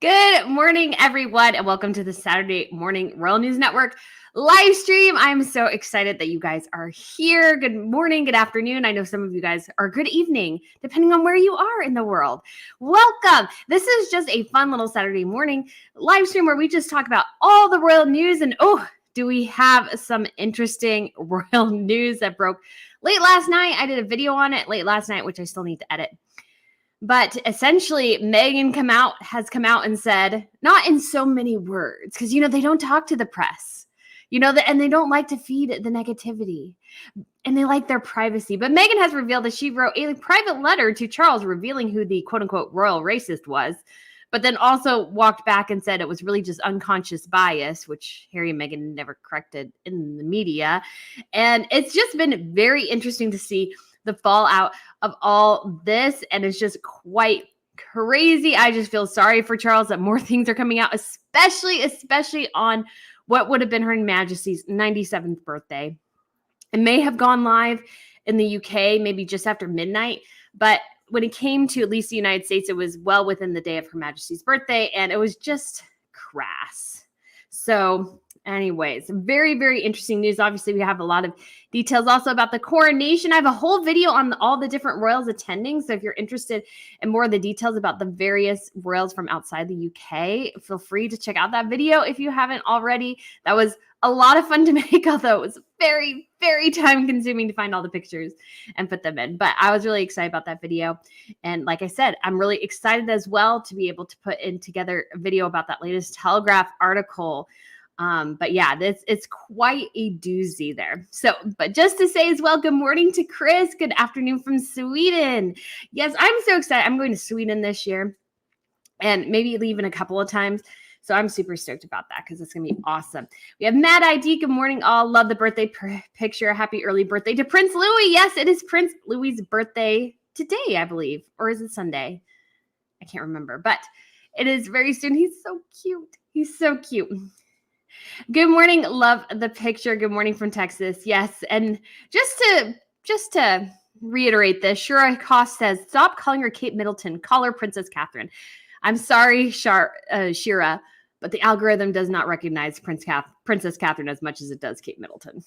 Good morning, everyone, and welcome to the Saturday Morning Royal News Network live stream. I'm so excited that you guys are here. Good morning, good afternoon. I know some of you guys are good evening, depending on where you are in the world. Welcome. This is just a fun little Saturday morning live stream where we just talk about all the royal news. And do we have some interesting royal news that broke late last night? I did a video on it late last night, which I still need to edit. But essentially, Meghan has come out and said, not in so many words, because, they don't talk to the press, and they don't like to feed the negativity, and they like their privacy. But Meghan has revealed that she wrote a private letter to Charles revealing who the quote-unquote royal racist was, but then also walked back and said it was really just unconscious bias, which Harry and Meghan never corrected in the media. And it's just been very interesting to see the fallout of all this, and it's just quite crazy. I just feel sorry for Charles that more things are coming out, especially on what would have been Her Majesty's 97th birthday. It may have gone live in the UK maybe just after midnight, but when it came to at least the United States, it was well within the day of Her Majesty's birthday, and it was just crass. So anyways, very, very interesting news. Obviously, we have a lot of details also about the coronation. I have a whole video on all the different royals attending. So if you're interested in more of the details about the various royals from outside the UK, feel free to check out that video if you haven't already. That was a lot of fun to make, although it was very, very time consuming to find all the pictures and put them in. But I was really excited about that video. And like I said, I'm really excited as well to be able to put in together a video about that latest Telegraph article. But yeah, it's quite a doozy there. So, but just to say as well, good morning to Chris. Good afternoon from Sweden. Yes, I'm so excited. I'm going to Sweden this year and maybe leaving a couple of times. So I'm super stoked about that because it's going to be awesome. We have Mad ID. Good morning, all. Love the birthday picture. Happy early birthday to Prince Louis. Yes, it is Prince Louis's birthday today, I believe. Or is it Sunday? I can't remember, but it is very soon. He's so cute. He's so cute. Good morning. Love the picture. Good morning from Texas. Yes. And just to reiterate this, Shira Koss says, stop calling her Kate Middleton. Call her Princess Catherine. I'm sorry, Shira, but the algorithm does not recognize Princess Catherine as much as it does Kate Middleton.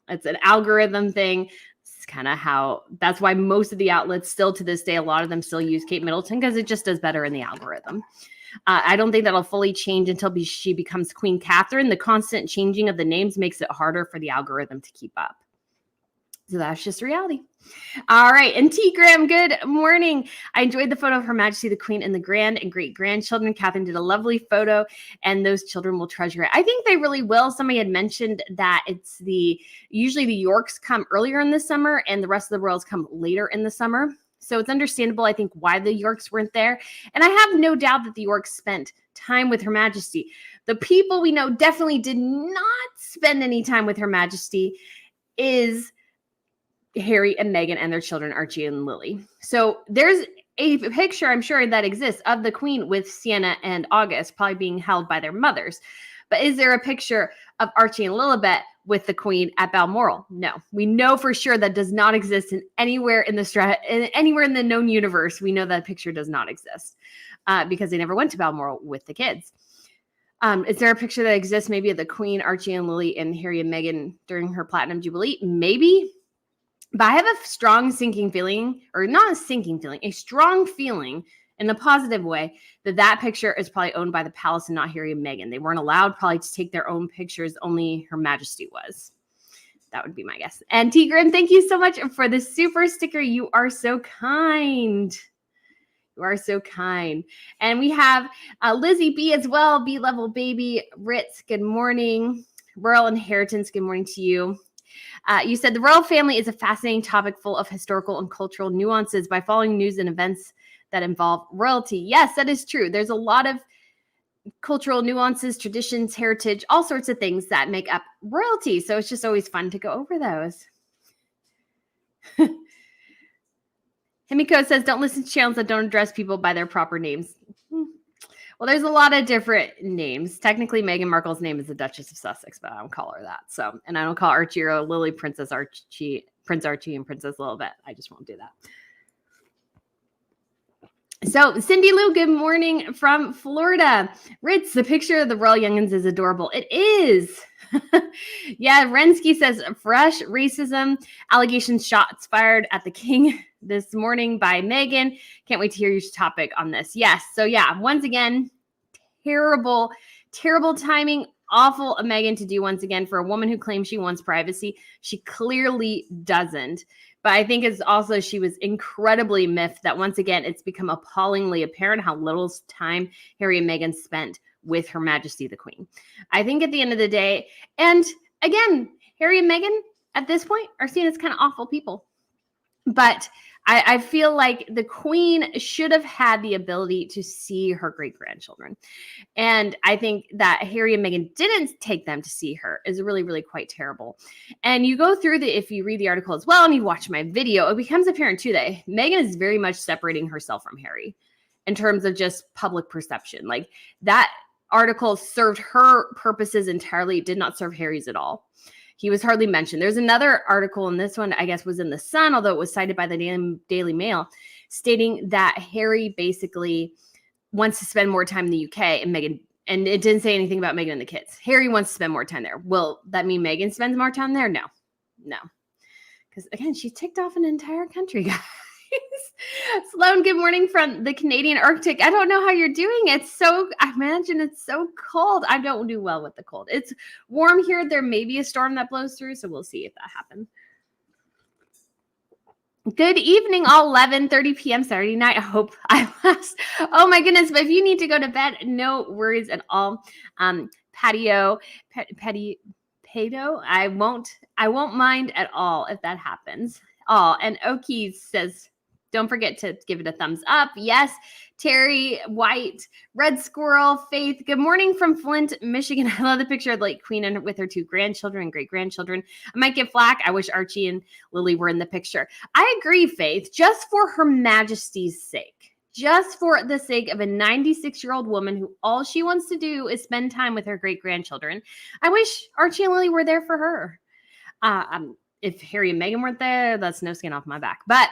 It's an algorithm thing. It's kind of that's why most of the outlets still to this day, a lot of them still use Kate Middleton because it just does better in the algorithm. I don't think that'll fully change until she becomes Queen Catherine. The constant changing of the names makes it harder for the algorithm to keep up. So that's just reality. All right. And T. Graham, good morning. I enjoyed the photo of Her Majesty the Queen and the grand and great grandchildren. Catherine did a lovely photo, and those children will treasure it. I think they really will. Somebody had mentioned that usually the Yorks come earlier in the summer and the rest of the royals come later in the summer. So it's understandable, I think, why the Yorks weren't there. And I have no doubt that the Yorks spent time with Her Majesty. The people we know definitely did not spend any time with Her Majesty is Harry and Meghan and their children, Archie and Lily. So there's a picture, I'm sure, that exists of the Queen with Sienna and August probably being held by their mothers. But is there a picture of Archie and Lilibet with the Queen at Balmoral? No. We know for sure that does not exist anywhere in the known universe. We know that picture does not exist because they never went to Balmoral with the kids. Is there a picture that exists maybe of the Queen, Archie and Lily, and Harry and Meghan during her Platinum Jubilee? Maybe. But I have a strong feeling a strong feeling in the positive way that picture is probably owned by the palace and not Harry and Meghan. They weren't allowed probably to take their own pictures. Only Her Majesty was. That would be my guess. And Tigran, thank you so much for the super sticker. You are so kind. You are so kind. And we have Lizzie B as well. B-level baby. Ritz, good morning. Royal Inheritance, good morning to you. You said the royal family is a fascinating topic full of historical and cultural nuances. By following news and events that involve royalty. Yes, that is true. There's a lot of cultural nuances, traditions, heritage, all sorts of things that make up royalty. So it's just always fun to go over those. Himiko says, don't listen to channels that don't address people by their proper names. Well, there's a lot of different names. Technically, Meghan Markle's name is the Duchess of Sussex, but I don't call her that. So, and I don't call Archie or Lily Princess Archie, Prince Archie and Princess Lilibet. I just won't do that. So Cindy Lou, good morning from Florida. Ritz, the picture of the royal youngins is adorable. It is. Yeah, Rensky says fresh racism allegations, shots fired at the king this morning by Meghan. Can't wait to hear your topic on this. Yes. So yeah, once again, terrible timing. Awful of Meghan to do once again for a woman who claims she wants privacy. She clearly doesn't. But I think it's also she was incredibly miffed that once again, it's become appallingly apparent how little time Harry and Meghan spent with Her Majesty the Queen. I think at the end of the day, and again, Harry and Meghan at this point are seen as kind of awful people. But I feel like the Queen should have had the ability to see her great-grandchildren. And I think that Harry and Meghan didn't take them to see her is really, really quite terrible. And you go through if you read the article as well and you watch my video, it becomes apparent too that Meghan is very much separating herself from Harry in terms of just public perception. Like that article served her purposes entirely, did not serve Harry's at all. He was hardly mentioned. There's another article, and this one, I guess, was in The Sun, although it was cited by the Daily Mail, stating that Harry basically wants to spend more time in the UK and Meghan, and it didn't say anything about Meghan and the kids. Harry wants to spend more time there. Will that mean Meghan spends more time there? No. Because again, she ticked off an entire country, guys. Sloan, good morning from the Canadian Arctic. I don't know how you're doing. I imagine it's so cold. I don't do well with the cold. It's warm here. There may be a storm that blows through, so we'll see if that happens. Good evening, all 11:30 p.m. Saturday night. I hope I last. Oh my goodness, but if you need to go to bed, no worries at all. Pato, I won't mind at all if that happens. Oh, and Oki says, don't forget to give it a thumbs up. Yes, Terry White, Red Squirrel, Faith. Good morning from Flint, Michigan. I love the picture of the Queen with her two grandchildren and great-grandchildren. I might get flack. I wish Archie and Lily were in the picture. I agree, Faith, just for Her Majesty's sake. Just for the sake of a 96-year-old woman who all she wants to do is spend time with her great-grandchildren. I wish Archie and Lily were there for her. If Harry and Meghan weren't there, that's no skin off my back. But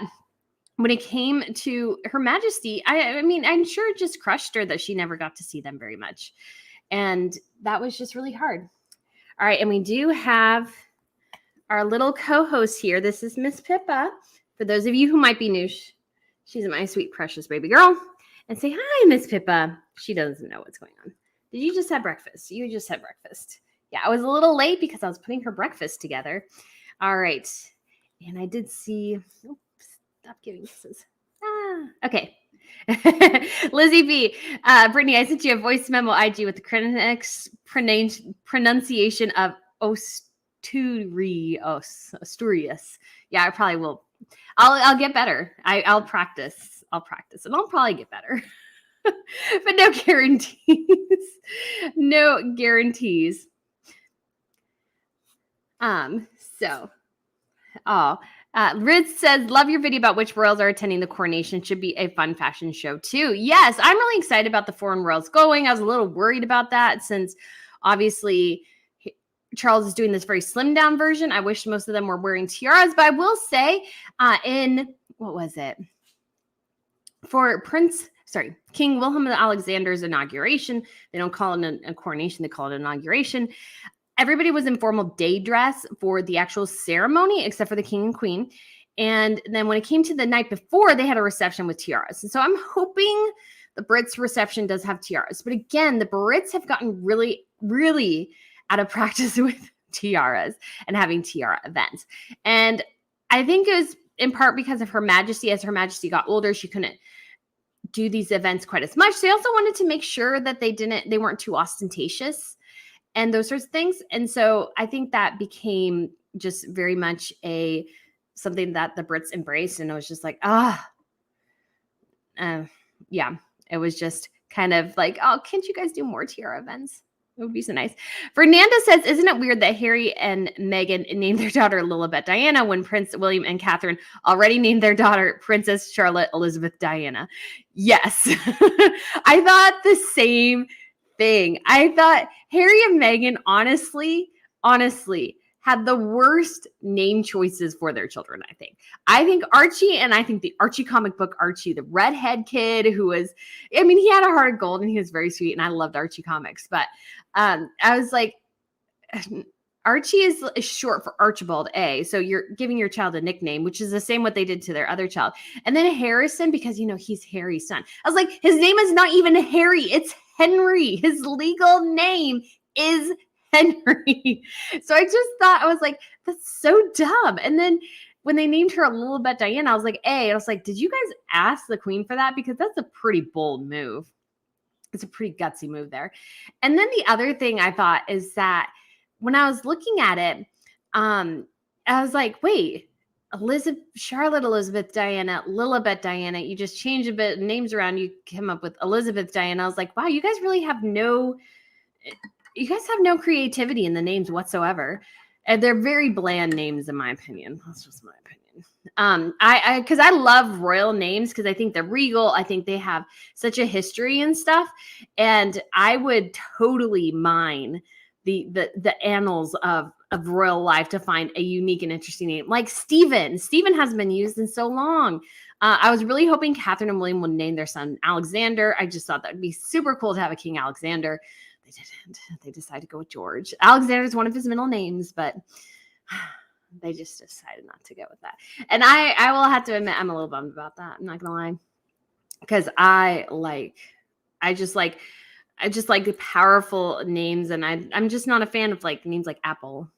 when it came to Her Majesty, I mean, I'm sure it just crushed her that she never got to see them very much. And that was just really hard. All right. And we do have our little co-host here. This is Miss Pippa. For those of you who might be new, she's my sweet, precious baby girl. And say, hi, Miss Pippa. She doesn't know what's going on. Did you just have breakfast? You just had breakfast. Yeah, I was a little late because I was putting her breakfast together. All right. And I did see, stop giving kisses. Okay. Lizzie B. Brittany, I sent you a voice memo IG with the correct pronunciation of Asturias. Yeah, I probably will. I'll get better. I'll practice. And I'll probably get better. But no guarantees. No guarantees. Riz says, love your video about which royals are attending the coronation. Should be a fun fashion show too. Yes, I'm really excited about the foreign royals going. I was a little worried about that since obviously Charles is doing this very slimmed down version. I wish most of them were wearing tiaras, but I will say for King William Alexander's inauguration, they don't call it a coronation, they call it an inauguration. Everybody was in formal day dress for the actual ceremony, except for the king and queen. And then when it came to the night before, they had a reception with tiaras. And so I'm hoping the Brits' reception does have tiaras. But again, the Brits have gotten really, really out of practice with tiaras and having tiara events. And I think it was in part because of Her Majesty. As Her Majesty got older, she couldn't do these events quite as much. They also wanted to make sure that they weren't too ostentatious and those sorts of things. And so I think that became just very much something that the Brits embraced. And it was just like, yeah, it was just kind of like, oh, can't you guys do more tiara events? It would be so nice. Fernanda says, isn't it weird that Harry and Meghan named their daughter Lilibet Diana when Prince William and Catherine already named their daughter Princess Charlotte Elizabeth Diana? Yes. I thought the same thing. I thought Harry and Meghan honestly had the worst name choices for their children, I think. I think Archie, and I think the Archie comic book Archie, the redhead kid who was, I mean, he had a heart of gold and he was very sweet, and I loved Archie comics. But I was like, Archie is short for Archibald A. So you're giving your child a nickname, which is the same what they did to their other child. And then Harrison, because, you know, he's Harry's son. I was like, his name is not even Harry. It's Henry. His legal name is Henry. So I just thought, I was like, that's so dumb. And then when they named her Lilibet Diana, I was like, and I was like, did you guys ask the queen for that? Because that's a pretty bold move. It's a pretty gutsy move there. And then the other thing I thought is that when I was looking at it, I was like, wait, Charlotte Elizabeth Diana, Lilibet Diana, you just change a bit names around, you come up with Elizabeth Diana. I was like, wow, you guys really have no creativity in the names whatsoever. And they're very bland names, in my opinion. That's just my opinion. Because I love royal names, because I think they're regal. I think they have such a history and stuff. And I would totally mine the annals of royal life to find a unique and interesting name. Like Stephen. Stephen hasn't been used in so long. I was really hoping Catherine and William would name their son Alexander. I just thought that would be super cool to have a King Alexander. They didn't. They decided to go with George. Alexander is one of his middle names, but they just decided not to go with that. And I will have to admit, I'm a little bummed about that. I'm not gonna lie, because I just like the powerful names, and I'm just not a fan of like names like Apple.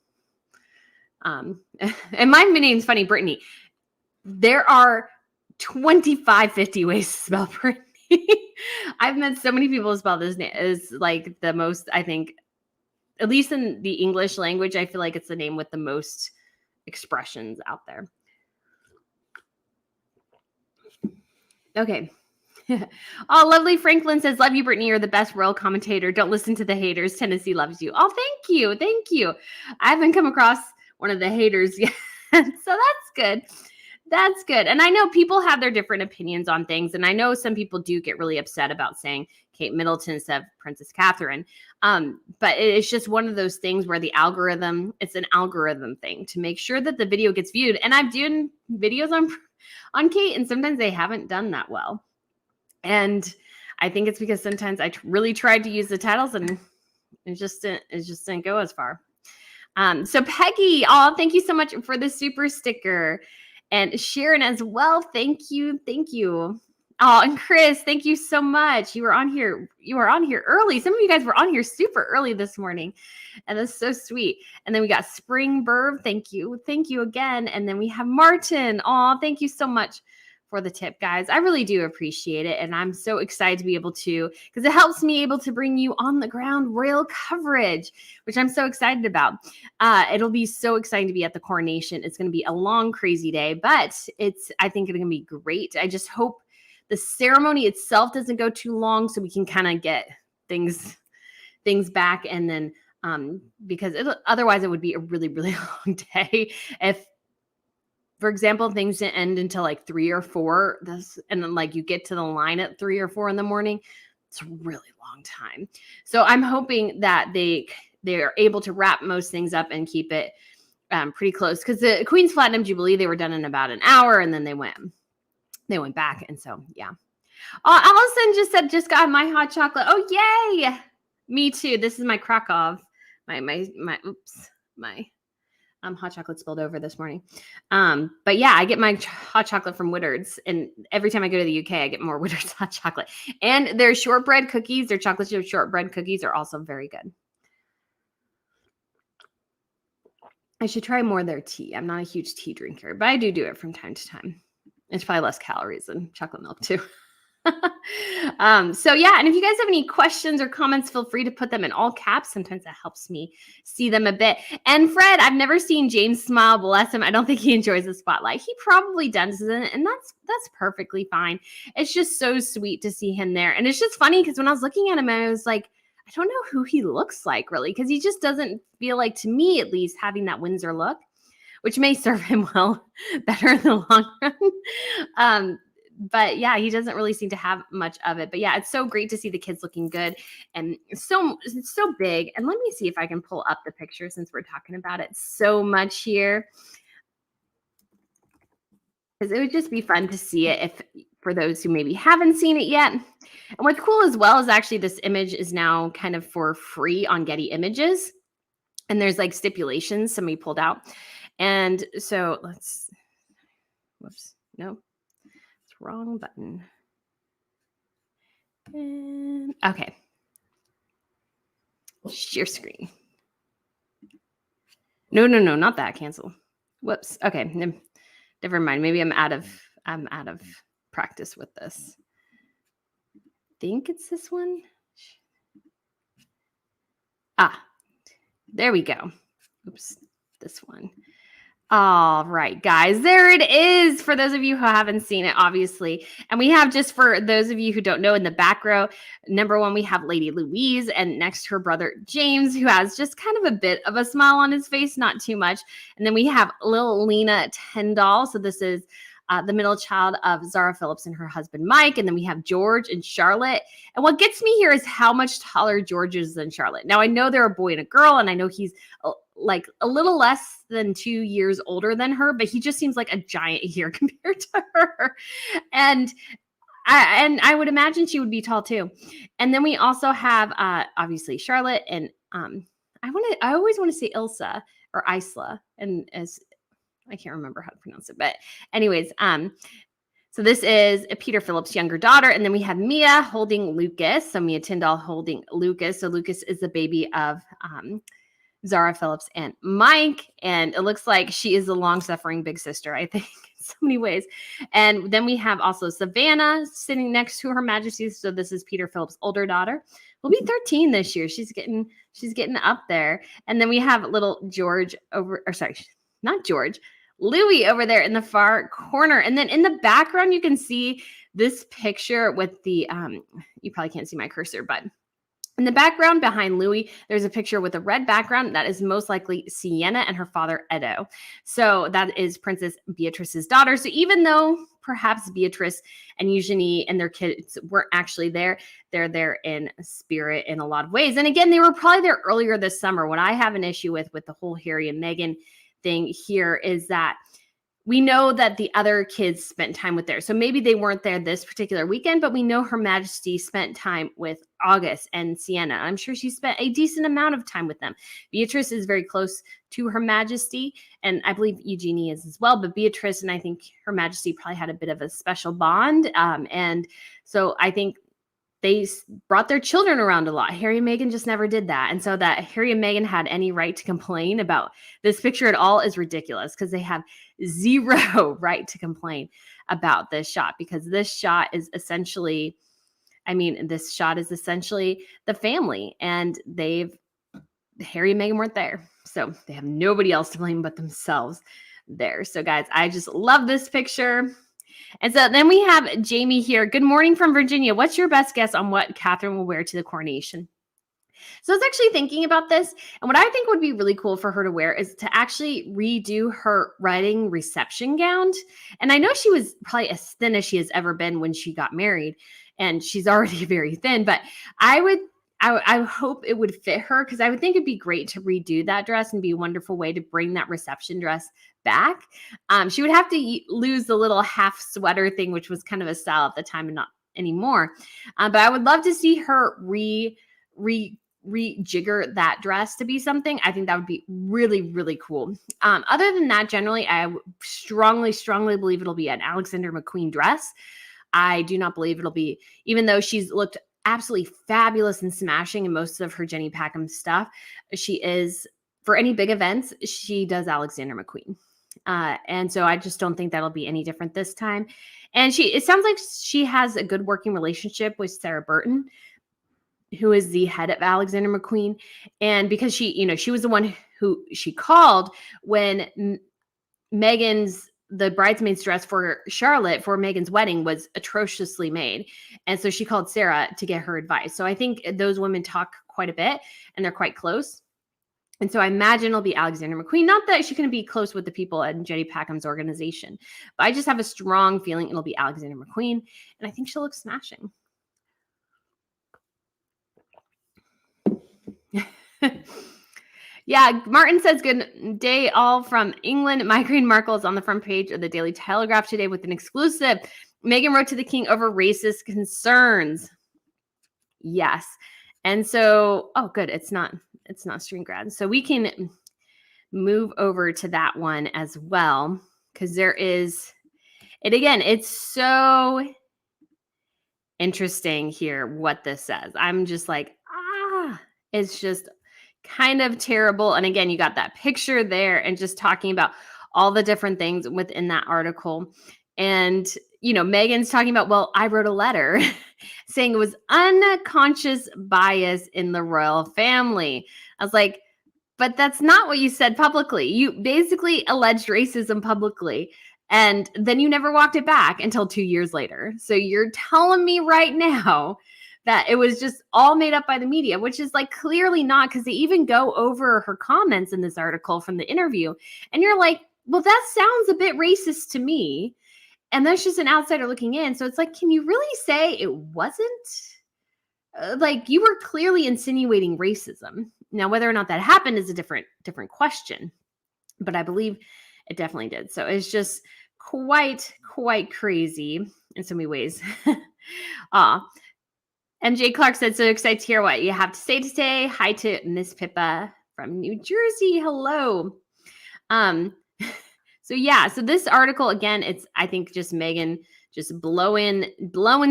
And my name's funny, Brittany. There are 50 ways to spell Brittany. I've met so many people who spell this name is like the most, I think, at least in the English language, I feel like it's the name with the most expressions out there. Okay. Oh, lovely Franklin says, love you, Brittany. You're the best royal commentator. Don't listen to the haters. Tennessee loves you. Oh, thank you. Thank you. I haven't come across one of the haters yet. So that's good. That's good. And I know people have their different opinions on things. And I know some people do get really upset about saying Kate Middleton instead of Princess Catherine. But it's just one of those things where it's an algorithm thing to make sure that the video gets viewed. And I've done videos on Kate, and sometimes they haven't done that well. And I think it's because sometimes I really tried to use the titles and it just didn't go as far. So Peggy, thank you so much for the super sticker. And Sharon as well. Thank you. Thank you. Oh, and Chris, thank you so much. You were on here early. Some of you guys were on here super early this morning. And that's so sweet. And then we got Spring Burb. Thank you. Thank you again. And then we have Martin. Oh, thank you so much for the tip, guys. I really do appreciate it. And I'm so excited to be able to, because it helps me able to bring you on the ground royal coverage, which I'm so excited about. It'll be so exciting to be at the coronation. It's going to be a long, crazy day, but I think it's going to be great. I just hope the ceremony itself doesn't go too long so we can kind of get things back. And then, because otherwise it would be a really, really long day if, for example, things didn't end until like 3 or 4. And then like you get to the line at 3 or 4 in the morning. It's a really long time. So I'm hoping that they are able to wrap most things up and keep it pretty close. Because the Queen's Platinum Jubilee, they were done in about an hour, and then they went back. And so, yeah. Allison just said, just got my hot chocolate. Oh, yay. Me too. This is my Krakow. My hot chocolate spilled over this morning. But yeah, I get my hot chocolate from Woodard's, and every time I go to the UK, I get more Woodard's hot chocolate. And their shortbread cookies, their chocolate chip shortbread cookies are also very good. I should try more of their tea. I'm not a huge tea drinker, but I do it from time to time. It's probably less calories than chocolate milk too. So yeah, and if you guys have any questions or comments, feel free to put them in all caps. Sometimes that helps me see them a bit. And Fred, I've never seen James smile. Bless him. I don't think he enjoys the spotlight. He probably does, and that's perfectly fine. It's just so sweet to see him there. And it's just funny because when I was looking at him, I was like, I don't know who he looks like really, because he just doesn't feel like, to me at least, having that Windsor look, which may serve him well better in the long run. but yeah, he doesn't really seem to have much of it. But yeah, it's so great to see the kids looking good and so big. And let me see if I can pull up the picture since we're talking about it so much here, because it would just be fun to see it if for those who maybe haven't seen it yet. And what's cool as well is actually this image is now kind of for free on Getty Images. And there's like stipulations somebody pulled out. And so whoops, no, it's wrong button. And, okay. Share screen. No, not that. Cancel. Whoops. Okay. Never mind. Maybe I'm out of practice with this. I think it's this one. There we go. Oops, this one. All right, guys, there it is for those of you who haven't seen it, obviously. And we have, just for those of you who don't know, in the back row, number one, we have Lady Louise, and next to her brother James, who has just kind of a bit of a smile on his face, not too much. And then we have little Lena Tyndall. So this is the middle child of Zara Phillips and her husband, Mike. And then we have George and Charlotte. And what gets me here is how much taller George is than Charlotte. Now, I know they're a boy and a girl, and I know he's like a little less than 2 years older than her, but he just seems like a giant here compared to her. And I would imagine she would be tall too. And then we also have obviously Charlotte, and I always want to say Ilsa or Isla, and as I can't remember how to pronounce it, but anyways, so this is Peter Phillips' younger daughter. And then we have Mia holding Lucas. So Mia Tyndall holding Lucas. So Lucas is the baby of Zara Phillips and Mike. And it looks like she is the long-suffering big sister, I think, in so many ways. And then we have also Savannah sitting next to Her Majesty. So this is Peter Phillips' older daughter. Will be 13 this year. She's getting up there. And then we have little George not George, Louis over there in the far corner. And then in the background, you can see this picture with the, you probably can't see my cursor, but in the background behind Louis, there's a picture with a red background. That is most likely Sienna and her father, Edo. So that is Princess Beatrice's daughter. So even though perhaps Beatrice and Eugenie and their kids weren't actually there, they're there in spirit in a lot of ways. And again, they were probably there earlier this summer. What I have an issue with the whole Harry and Meghan thing here is that we know that the other kids spent time with theirs. So maybe they weren't there this particular weekend, but we know Her Majesty spent time with August and Sienna. I'm sure she spent a decent amount of time with them. Beatrice is very close to Her Majesty, and I believe Eugenie is as well. But Beatrice and I think Her Majesty probably had a bit of a special bond. And so I think they brought their children around a lot. Harry and Meghan just never did that. And so that Harry and Meghan had any right to complain about this picture at all is ridiculous, because they have zero right to complain about this shot, because this shot is essentially, the family, and Harry and Meghan weren't there. So they have nobody else to blame but themselves there. So guys, I just love this picture. And so then we have Jamie here. Good morning from Virginia. What's your best guess on what Catherine will wear to the coronation? So I was actually thinking about this, and what I think would be really cool for her to wear is to actually redo her wedding reception gown. And I know she was probably as thin as she has ever been when she got married, and she's already very thin, but I hope it would fit her, because I would think it'd be great to redo that dress and be a wonderful way to bring that reception dress back. She would have to lose the little half sweater thing, which was kind of a style at the time and not anymore. But I would love to see her rejigger that dress to be something. I think that would be really, really cool. Other than that, generally, I strongly believe it'll be an Alexander McQueen dress. I do not believe it'll be, even though she's looked absolutely fabulous and smashing in most of her Jenny Packham stuff, she is, for any big events, she does Alexander McQueen. And so I just don't think that'll be any different this time. And it sounds like she has a good working relationship with Sarah Burton, who is the head of Alexander McQueen. And because she was the one who she called when the bridesmaid's dress for Charlotte for Meghan's wedding was atrociously made. And so she called Sarah to get her advice. So I think those women talk quite a bit, and they're quite close. And so I imagine it'll be Alexander McQueen. Not that she couldn't be close with the people at Jenny Packham's organization, but I just have a strong feeling it'll be Alexander McQueen. And I think she'll look smashing. Yeah, Martin says, good day all from England. Migraine Markle is on the front page of the Daily Telegraph today with an exclusive. Meghan wrote to the king over racist concerns. Yes. And so, oh, good. It's not stream grad. So we can move over to that one as well, because there is it again. It's so interesting here what this says. I'm just like, it's just kind of terrible. And again, you got that picture there and just talking about all the different things within that article. And, Meghan's talking about, well, I wrote a letter saying it was unconscious bias in the royal family. I was like, but that's not what you said publicly. You basically alleged racism publicly, and then you never walked it back until 2 years later. So you're telling me right now that it was just all made up by the media, which is like clearly not, because they even go over her comments in this article from the interview. And you're like, well, that sounds a bit racist to me. And that's just an outsider looking in. So it's like, can you really say it wasn't? Like, you were clearly insinuating racism. Now, whether or not that happened is a different question. But I believe it definitely did. So it's just quite crazy in so many ways. MJ Clark said, so excited to hear what you have to say today. Hi to Miss Pippa from New Jersey. Hello. So this article, again, it's, I think, just Meghan just blowing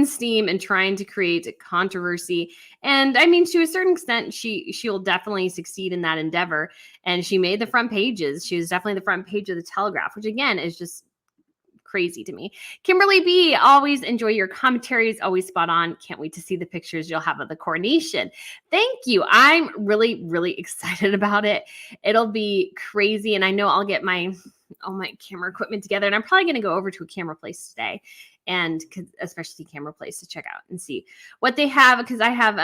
steam and trying to create controversy. And I mean, to a certain extent, she'll definitely succeed in that endeavor. And she made the front pages. She was definitely the front page of the Telegraph, which again is just crazy to me. Kimberly B, always enjoy your commentaries, always spot on. Can't wait to see the pictures you'll have of the coronation. Thank you. I'm really excited about it. It'll be crazy, and I know I'll get all my camera equipment together, and I'm probably going to go over to a camera place today, and especially camera place, to check out and see what they have, because I have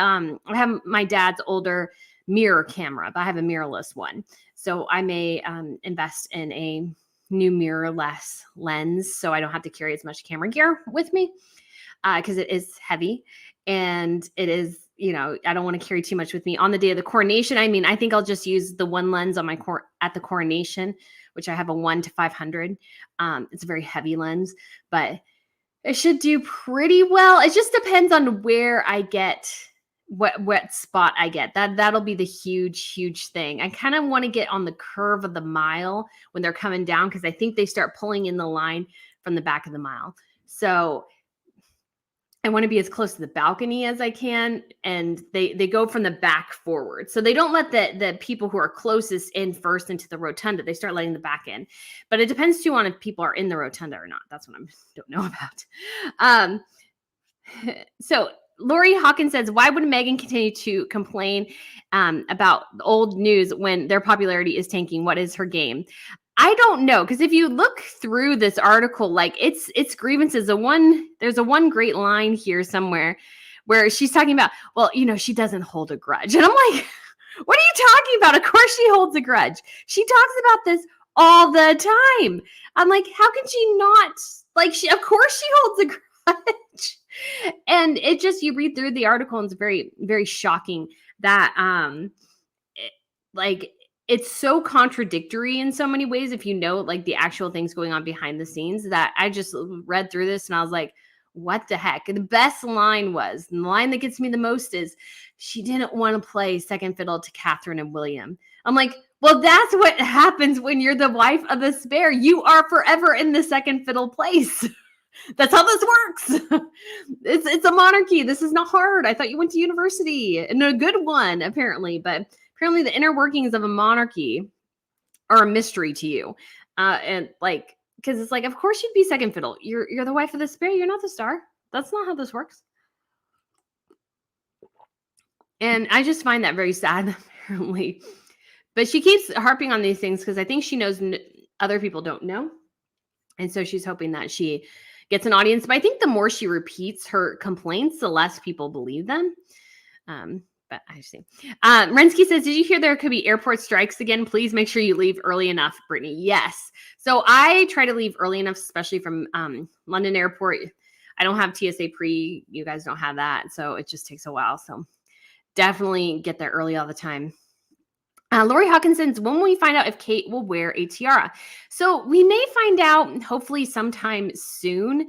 my dad's older mirror camera, but I have a mirrorless one, so I may invest in a new mirrorless lens so I don't have to carry as much camera gear with me, because it is heavy, and it is, I don't want to carry too much with me on the day of the coronation. I mean, I think I'll just use the one lens on at the coronation, which I have a 1:500. It's a very heavy lens, but it should do pretty well. It just depends on where I get, what spot I get. That'll be the huge thing. I kind of want to get on the curve of the mile when they're coming down, because I think they start pulling in the line from the back of the mile. So I want to be as close to the balcony as I can, and they go from the back forward. So they don't let the people who are closest in first into the rotunda. They start letting the back in. But it depends too on if people are in the rotunda or not. That's what I don't know about. So Lori Hawkins says, why would Meghan continue to complain about old news when their popularity is tanking? What is her game? I don't know, because if you look through this article, like it's grievances. There's a one great line here somewhere where she's talking about, well, she doesn't hold a grudge. And I'm like, what are you talking about? Of course she holds a grudge. She talks about this all the time. I'm like, how can she not? Like, of course she holds a grudge. And it just, you read through the article, and it's very, very shocking that, it's so contradictory in so many ways, if like the actual things going on behind the scenes, that I just read through this and I was like, what the heck? And the best line was, and the line that gets me the most is, she didn't want to play second fiddle to Catherine and William. I'm like, well, that's what happens when you're the wife of the spare. You are forever in the second fiddle place. That's how this works. It's a monarchy. This is not hard. I thought you went to university, and a good one, apparently, but apparently the inner workings of a monarchy are a mystery to you. And like, because it's like, of course you'd be second fiddle. You're the wife of the spare. You're not the star. That's not how this works. And I just find that very sad, apparently. But she keeps harping on these things because I think she knows other people don't know. And so she's hoping that she gets an audience. But I think the more she repeats her complaints, the less people believe them. but I see. Rensky says, did you hear there could be airport strikes again? Please make sure you leave early enough, Brittany. Yes. So I try to leave early enough, especially from London airport. I don't have TSA pre. You guys don't have that. So it just takes a while. So definitely get there early all the time. Lori Hawkinson's, when will we find out if Kate will wear a tiara? So we may find out hopefully sometime soon,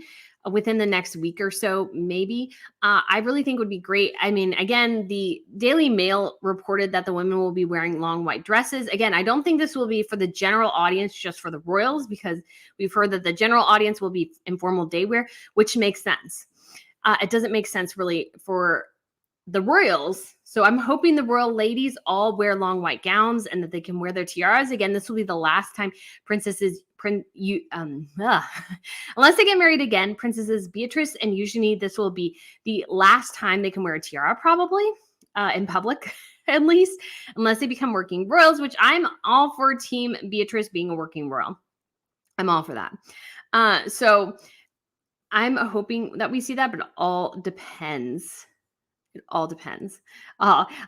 within the next week or so, maybe. I really think would be great. I mean, again, the Daily Mail reported that the women will be wearing long white dresses. Again, I don't think this will be for the general audience, just for the royals, because we've heard that the general audience will be informal day wear, which makes sense. It doesn't make sense really for the royals. So I'm hoping the royal ladies all wear long white gowns and that they can wear their tiaras. Again, this will be the last time princesses, unless they get married again, princesses Beatrice and Eugenie, this will be the last time they can wear a tiara, probably in public, at least, unless they become working royals, which I'm all for Team Beatrice being a working royal. I'm all for that. So I'm hoping that we see that, but it all depends. It all depends.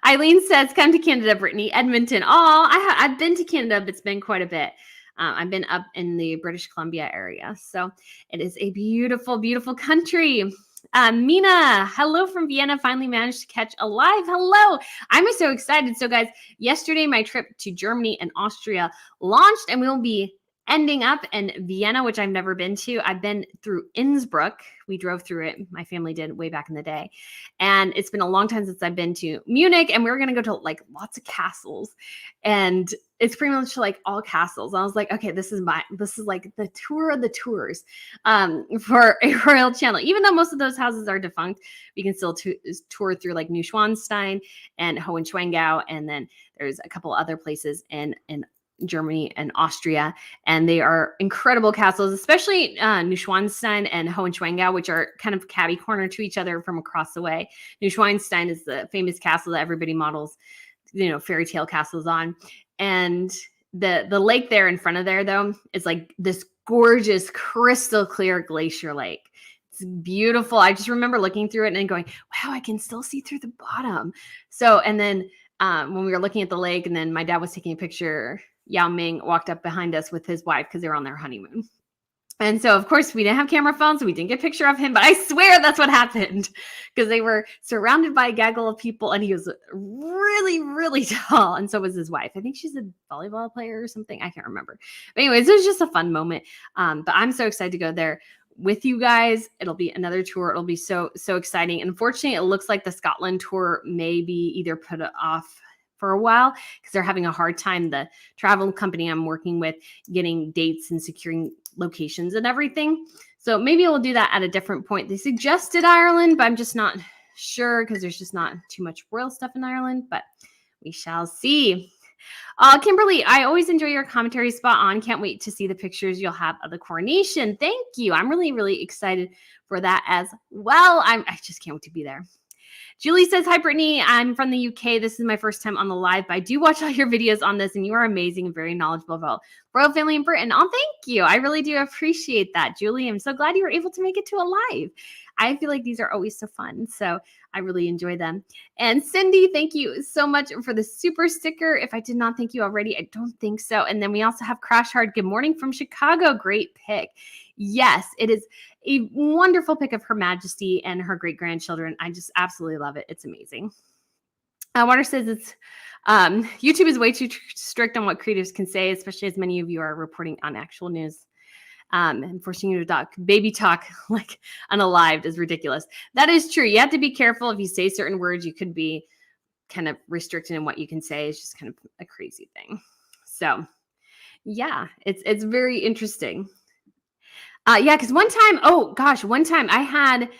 Eileen says, come to Canada, Brittany. Edmonton. I've been to Canada, but it's been quite a bit. I've been up in the British Columbia area. So it is a beautiful, beautiful country. Mina, hello from Vienna. Finally managed to catch a live. Hello. I'm so excited. So guys, yesterday my trip to Germany and Austria launched, and we'll be ending up in Vienna, which I've never been to. I've been through Innsbruck. We drove through it. My family did way back in the day. And it's been a long time since I've been to Munich, and we were going to go to like lots of castles, and it's pretty much like all castles. I was like, okay, this is like the tour of the tours for a royal channel. Even though most of those houses are defunct, we can still tour through like Neuschwanstein and Hohenschwangau. And then there's a couple other places in Germany and Austria, and they are incredible castles, especially Neuschwanstein and Hohenschwangau, which are kind of catty corner to each other from across the way. Neuschwanstein is the famous castle that everybody models, fairy tale castles on, and the lake there in front of there though is like this gorgeous crystal clear glacier lake. It's beautiful. I just remember looking through it and going, wow, I can still see through the bottom. So, and then when we were looking at the lake, and then my dad was taking a picture, Yao Ming walked up behind us with his wife because they were on their honeymoon. And so, of course, we didn't have camera phones, so we didn't get a picture of him. But I swear that's what happened, because they were surrounded by a gaggle of people, and he was really, really tall. And so was his wife. I think she's a volleyball player or something. I can't remember. But anyways, it was just a fun moment. But I'm so excited to go there with you guys. It'll be another tour. It'll be so exciting. And unfortunately, it looks like the Scotland tour may be either put off for a while because they're having a hard time, the travel company I'm working with, getting dates and securing locations and everything. So maybe we'll do that at a different point. They suggested Ireland, but I'm just not sure because there's just not too much royal stuff in Ireland, but we shall see. Kimberly, I always enjoy your commentary. Spot on. Can't wait to see the pictures you'll have of the coronation. Thank you. I'm really, really excited for that as well. I just can't wait to be there. Julie says, hi, Brittany. I'm from the UK. This is my first time on the live, but I do watch all your videos on this, and you are amazing and very knowledgeable about royal family in Britain. Oh, thank you. I really do appreciate that, Julie. I'm so glad you were able to make it to a live. I feel like these are always so fun, so I really enjoy them. And Cindy, thank you so much for the super sticker. If I did not thank you already, I don't think so. And then we also have Crash Hard. Good morning from Chicago. Great pick. Yes, it is a wonderful pick of Her Majesty and her great-grandchildren. I just absolutely love it. It's amazing. Water says it's YouTube is way too strict on what creatives can say, especially as many of you are reporting on actual news. And forcing you to baby talk like unalived is ridiculous. That is true. You have to be careful. If you say certain words, you could be kind of restricted in what you can say. It's just kind of a crazy thing. So yeah, it's very interesting. Yeah, because one time I had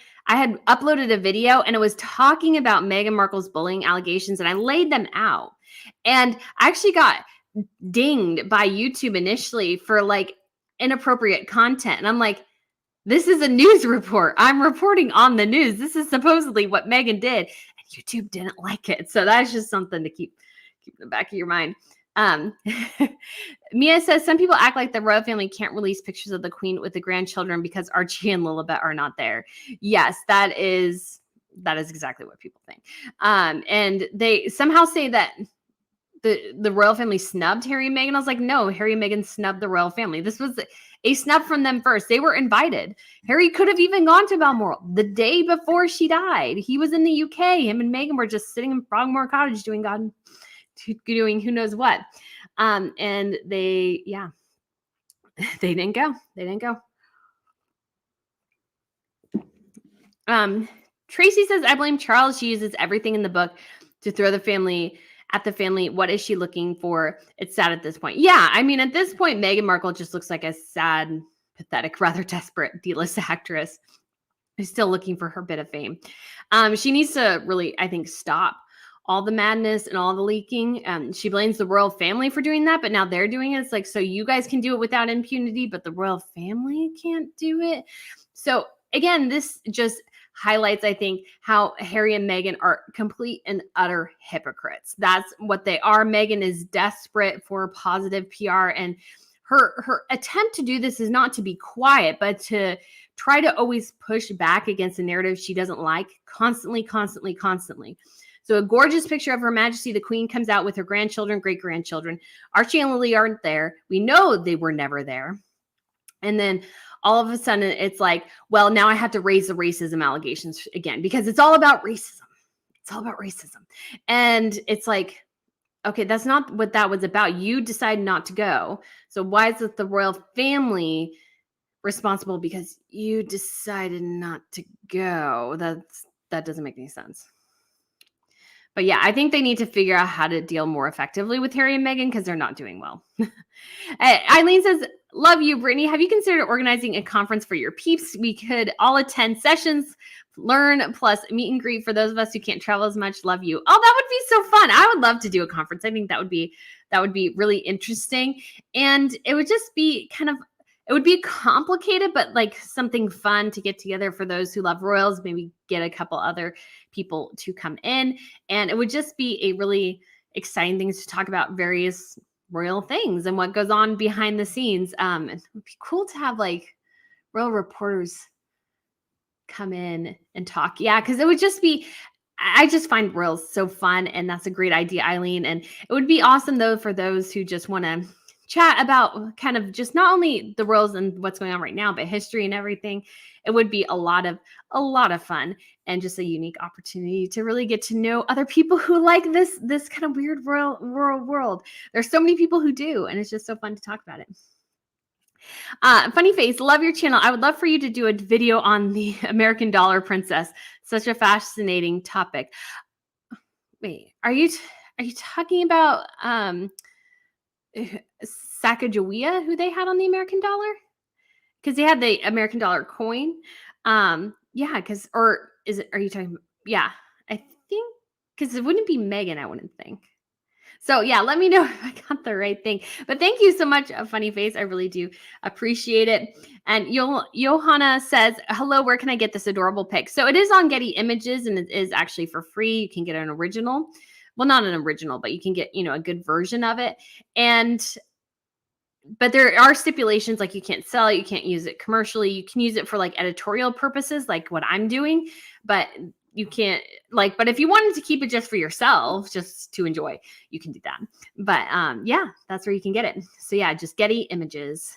uploaded a video, and it was talking about Meghan Markle's bullying allegations, and I laid them out. And I actually got dinged by YouTube initially for like inappropriate content. And I'm like, this is a news report. I'm reporting on the news. This is supposedly what Meghan did. And YouTube didn't like it. So that's just something to keep in the back of your mind. Mia says, some people act like the royal family can't release pictures of the queen with the grandchildren because Archie and Lilibet are not there. Yes, that is That is exactly what people think. And they somehow say that the royal family snubbed Harry and Meghan. I was like, no, Harry and Meghan snubbed the royal family. This was a snub from them first. They were invited. Harry could have even gone to Balmoral the day before she died. He was in the UK. Him and Meghan were just sitting in Frogmore Cottage doing who knows what. And they didn't go. They didn't go. Tracy says, I blame Charles. She uses everything in the book to throw the family at the family. What is she looking for? It's sad at this point. Yeah, I mean, at this point, Meghan Markle just looks like a sad, pathetic, rather desperate D-list actress who's still looking for her bit of fame. She needs to really, I think, stop all the madness and all the leaking. She blames the royal family for doing that, but now they're doing it. It's like, so you guys can do it without impunity, but the royal family can't do it. So again, this just highlights, I think, how Harry and Meghan are complete and utter hypocrites. That's what they are. Meghan is desperate for positive PR, and her attempt to do this is not to be quiet, but to try to always push back against a narrative she doesn't like, constantly. So a gorgeous picture of Her Majesty the Queen comes out with her grandchildren, great-grandchildren. Archie and Lily aren't there. We know they were never there. And then all of a sudden, it's like, well, now I have to raise the racism allegations again because it's all about racism. It's all about racism. And it's like, okay, that's not what that was about. You decided not to go. So why is it the royal family responsible because you decided not to go? That doesn't make any sense. But yeah, I think they need to figure out how to deal more effectively with Harry and Meghan because they're not doing well. Eileen says, love you, Brittany. Have you considered organizing a conference for your peeps? We could all attend sessions, learn, plus meet and greet for those of us who can't travel as much. Love you. Oh, that would be so fun. I would love to do a conference. I think that would be really interesting. And it would just be it would be complicated, but like something fun to get together for those who love royals, maybe get a couple other people to come in. And it would just be a really exciting thing to talk about various royal things and what goes on behind the scenes. It would be cool to have like royal reporters come in and talk. Yeah, because it would just be, I just find royals so fun. And that's a great idea, Eileen. And it would be awesome though for those who just want to chat about kind of just not only the royals and what's going on right now, but history and everything. It would be a lot of fun and just a unique opportunity to really get to know other people who like this kind of weird royal world. There's so many people who do, and it's just so fun to talk about it. Funny Face, love your channel. I would love for you to do a video on the American dollar princess. Such a fascinating topic. Wait, are you talking about Sacagawea, who they had on the American dollar? Because they had the American dollar coin. Yeah, are you talking, yeah, I think, because it wouldn't be Meghan, I wouldn't think. So yeah, let me know if I got the right thing. But thank you so much, Funny Face. I really do appreciate it. And Johanna says, hello, where can I get this adorable pic? So it is on Getty Images, and it is actually for free. You can get an original. Well, not an original, but you can get, a good version of it. But there are stipulations, like you can't sell it, you can't use it commercially. You can use it for like editorial purposes, like what I'm doing, but you can't but if you wanted to keep it just for yourself, just to enjoy, you can do that. But yeah, that's where you can get it. So yeah, just Getty Images.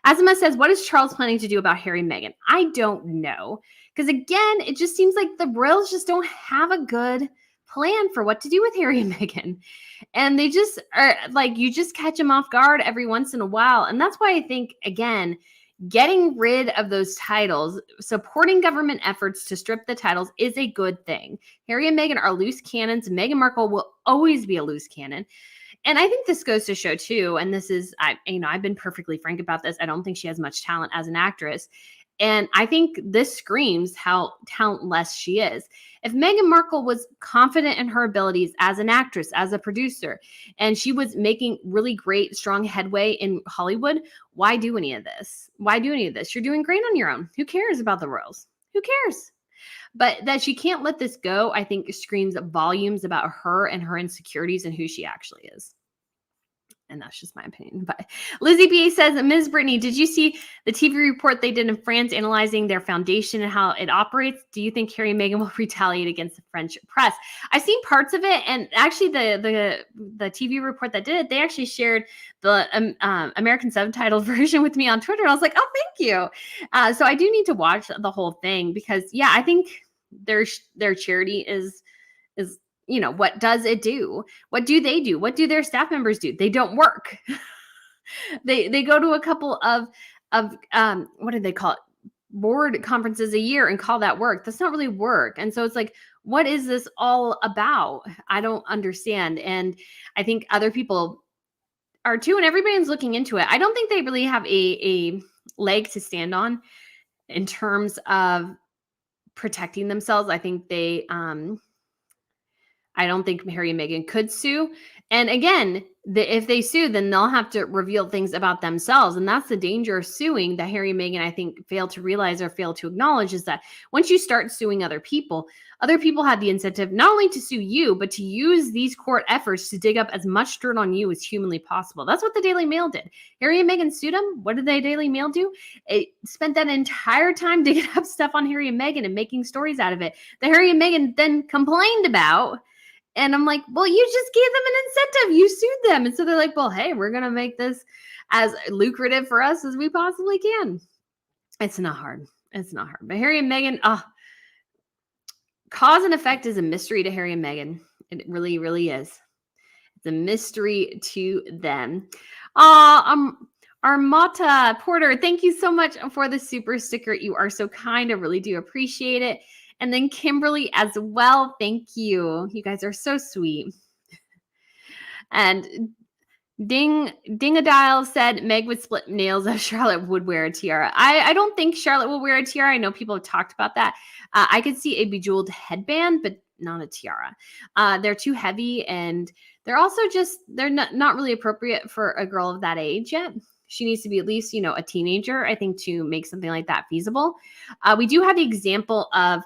Azima says, what is Charles planning to do about Harry and Meghan? I don't know. Because again, it just seems like the royals just don't have a good plan for what to do with Harry and Meghan. And they just are like, you just catch them off guard every once in a while. And that's why I think, again, getting rid of those titles, supporting government efforts to strip the titles is a good thing. Harry and Meghan are loose cannons. Meghan Markle will always be a loose cannon. And I think this goes to show too, and this is, I've been perfectly frank about this. I don't think she has much talent as an actress. And I think this screams how talentless she is. If Meghan Markle was confident in her abilities as an actress, as a producer, and she was making really great, strong headway in Hollywood, why do any of this? Why do any of this? You're doing great on your own. Who cares about the royals? Who cares? But that she can't let this go, I think screams volumes about her and her insecurities and who she actually is. And that's just my opinion. But Lizzie B says, Ms. Brittany, did you see the TV report they did in France analyzing their foundation and how it operates? Do you think Harry and Meghan will retaliate against the French press? I've seen parts of it, and actually the TV report that did it, they actually shared the American subtitled version with me on Twitter. And I was like, oh, thank you. So I do need to watch the whole thing because, yeah, I think their charity is what does it do? What do they do? What do their staff members do? They don't work. they go to a couple of what do they call it? Board conferences a year and call that work. That's not really work. And so it's like, what is this all about? I don't understand. And I think other people are too, and everybody's looking into it. I don't think they really have a leg to stand on in terms of protecting themselves. I think I don't think Harry and Meghan could sue. And again, if they sue, then they'll have to reveal things about themselves. And that's the danger of suing that Harry and Meghan, I think, fail to realize or fail to acknowledge, is that once you start suing other people have the incentive not only to sue you, but to use these court efforts to dig up as much dirt on you as humanly possible. That's what the Daily Mail did. Harry and Meghan sued them. What did the Daily Mail do? It spent that entire time digging up stuff on Harry and Meghan and making stories out of it that Harry and Meghan then complained about. And I'm like, well, you just gave them an incentive. You sued them. And so they're like, well, hey, we're going to make this as lucrative for us as we possibly can. It's not hard. It's not hard. But Harry and Meghan, cause and effect is a mystery to Harry and Meghan. It really, really is. It's a mystery to them. Armata Porter, thank you so much for the super sticker. You are so kind. I really do appreciate it. And then Kimberly as well. Thank you. You guys are so sweet. And Dingadile said Meg would split nails if Charlotte would wear a tiara. I don't think Charlotte will wear a tiara. I know people have talked about that. I could see a bejeweled headband, but not a tiara. They're too heavy, and they're also they're not really appropriate for a girl of that age yet. She needs to be at least, a teenager, I think, to make something like that feasible. We do have the example of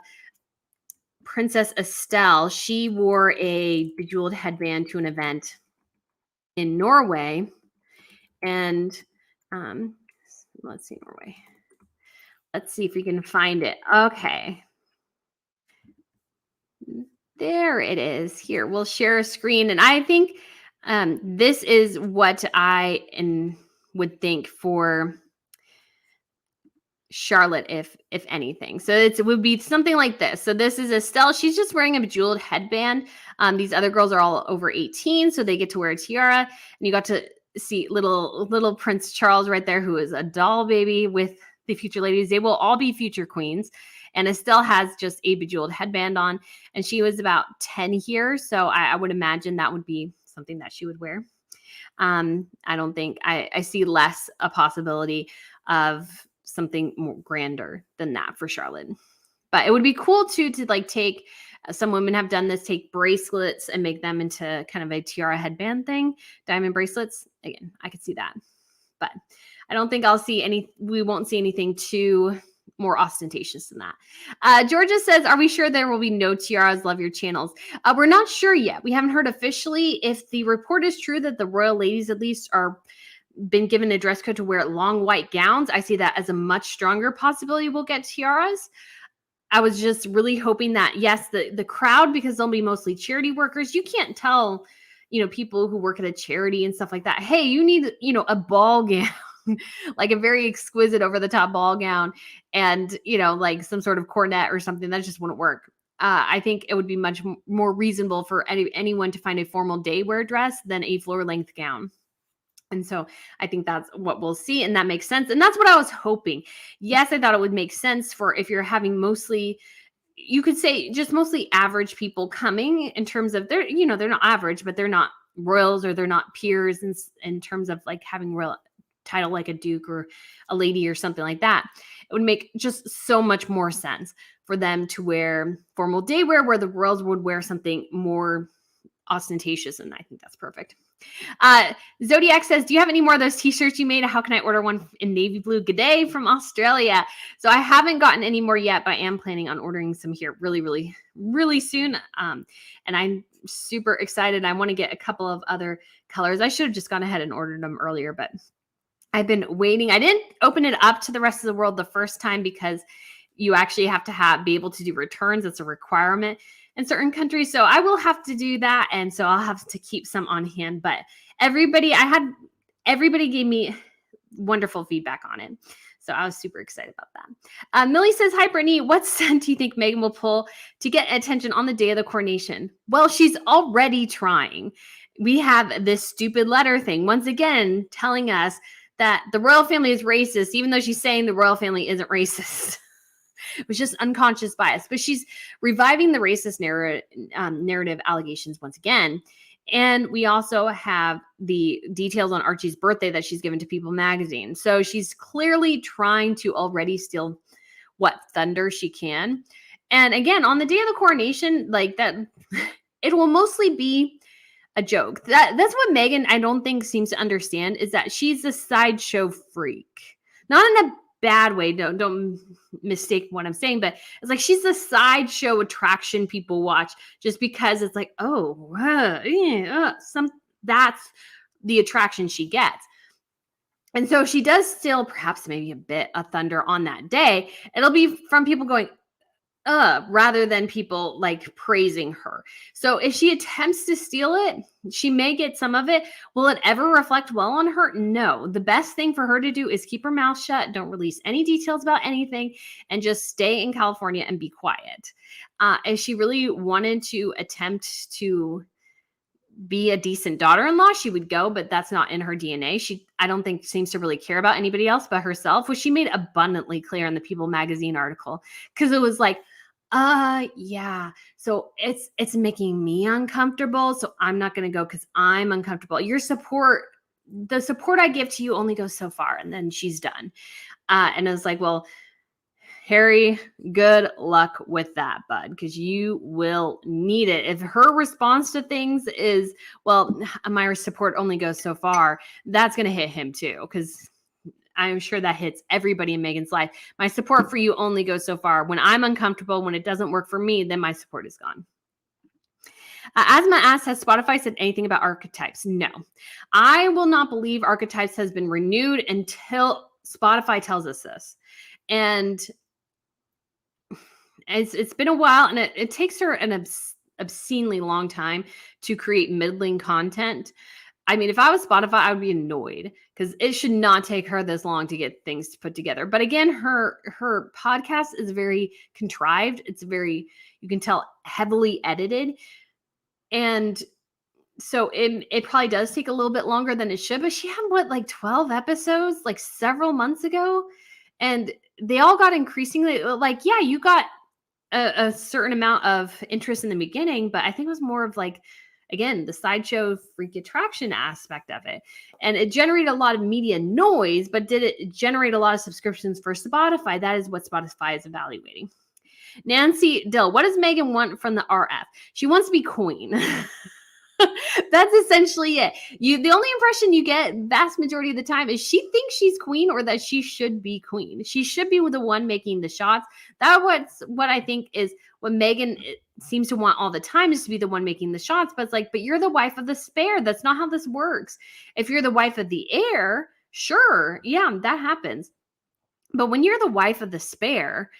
Princess Estelle. She wore a bejeweled headband to an event in Norway. And let's see, Norway. Let's see if we can find it. Okay. There it is. Here, we'll share a screen. And I think this is what I would think for Charlotte, if anything. So it would be something like this. So this is Estelle. She's just wearing a bejeweled headband. These other girls are all over 18, so they get to wear a tiara. And you got to see little Prince Charles right there, who is a doll baby with the future ladies. They will all be future queens. And Estelle has just a bejeweled headband on, and she was about 10 here. So I would imagine that would be something that she would wear. I don't think I see less a possibility of something more grander than that for Charlotte. But it would be cool too to like take, some women have done this, take bracelets and make them into kind of a tiara headband thing, diamond bracelets. Again, I could see that. But I don't think we won't see anything too more ostentatious than that. Georgia says, are we sure there will be no tiaras? Love your channels. We're not sure yet. We haven't heard officially. If the report is true that the royal ladies at least are been given a dress code to wear long white gowns, I see that as a much stronger possibility we'll get tiaras. I was just really hoping that, yes, the crowd, because they'll be mostly charity workers. You can't tell, people who work at a charity and stuff like that, hey, you need, a ball gown, like a very exquisite over the top ball gown and, like some sort of cornet or something. That just wouldn't work. I think it would be much more reasonable for anyone to find a formal day wear dress than a floor length gown. And so I think that's what we'll see. And that makes sense. And that's what I was hoping. Yes, I thought it would make sense for if you're having mostly, you could say just mostly average people coming in terms of they're not average, but they're not royals or they're not peers in terms of like having royal title like a duke or a lady or something like that. It would make just so much more sense for them to wear formal day wear where the royals would wear something more ostentatious. And I think that's perfect. Zodiac says, do you have any more of those t-shirts you made? How can I order one in navy blue? Good day from Australia. So I haven't gotten any more yet, but I am planning on ordering some here really, really, really soon. And I'm super excited. I want to get a couple of other colors. I should have just gone ahead and ordered them earlier, but I've been waiting. I didn't open it up to the rest of the world the first time because you actually have to be able to do returns. It's a requirement in certain countries. So I will have to do that. And so I'll have to keep some on hand. But everybody gave me wonderful feedback on it. So I was super excited about that. Millie says, hi, Brittany. What stunt do you think Meghan will pull to get attention on the day of the coronation? Well, she's already trying. We have this stupid letter thing, once again, telling us that the royal family is racist, even though she's saying the royal family isn't racist. It was just unconscious bias. But she's reviving the racist narrative allegations once again. And we also have the details on Archie's birthday that she's given to People magazine. So she's clearly trying to already steal what thunder she can. And again, on the day of the coronation, like that, it will mostly be a joke. That's what Meghan, I don't think, seems to understand, is that she's a sideshow freak. Not in a bad way. Don't mistake what I'm saying, but it's like she's a sideshow attraction people watch just because it's like, that's the attraction she gets. And so she does still perhaps maybe a bit of thunder on that day. It'll be from people going, rather than people like praising her. So if she attempts to steal it, she may get some of it. Will it ever reflect well on her? No. The best thing for her to do is keep her mouth shut. Don't release any details about anything and just stay in California and be quiet. If she really wanted to attempt to be a decent daughter-in-law, she would go, but that's not in her DNA. She, I don't think, seems to really care about anybody else but herself, which she made abundantly clear in the People magazine article, because it was like, yeah, so it's making me uncomfortable, so I'm not going to go because I'm uncomfortable. The support I give to you only goes so far, and then she's done. And it was like, well, Harry, good luck with that, bud, because you will need it. If her response to things is, well, my support only goes so far, that's going to hit him too, because I'm sure that hits everybody in Meghan's life. My support for you only goes so far. When I'm uncomfortable, when it doesn't work for me, then my support is gone. Asma asks, has Spotify said anything about archetypes? No. I will not believe archetypes has been renewed until Spotify tells us this. And it's been a while, and it takes her an obscenely long time to create middling content. I mean, if I was Spotify, I would be annoyed because it should not take her this long to get things put together. But again, her podcast is very contrived. It's very, you can tell, heavily edited. And so it probably does take a little bit longer than it should. But she had, like 12 episodes, like several months ago. And they all got increasingly, like, yeah, you got a certain amount of interest in the beginning. But I think it was more of like, again, the sideshow freak attraction aspect of it. And it generated a lot of media noise, but did it generate a lot of subscriptions for Spotify? That is what Spotify is evaluating. Nancy Dill, what does Meghan want from the RF? She wants to be queen. That's essentially it. The only impression you get vast majority of the time is she thinks she's queen, or that she should be queen. She should be the one making the shots. That's what I think is what Meghan seems to want all the time, is to be the one making the shots. But it's like, but you're the wife of the spare. That's not how this works. If you're the wife of the heir, sure, yeah, that happens. But when you're the wife of the spare,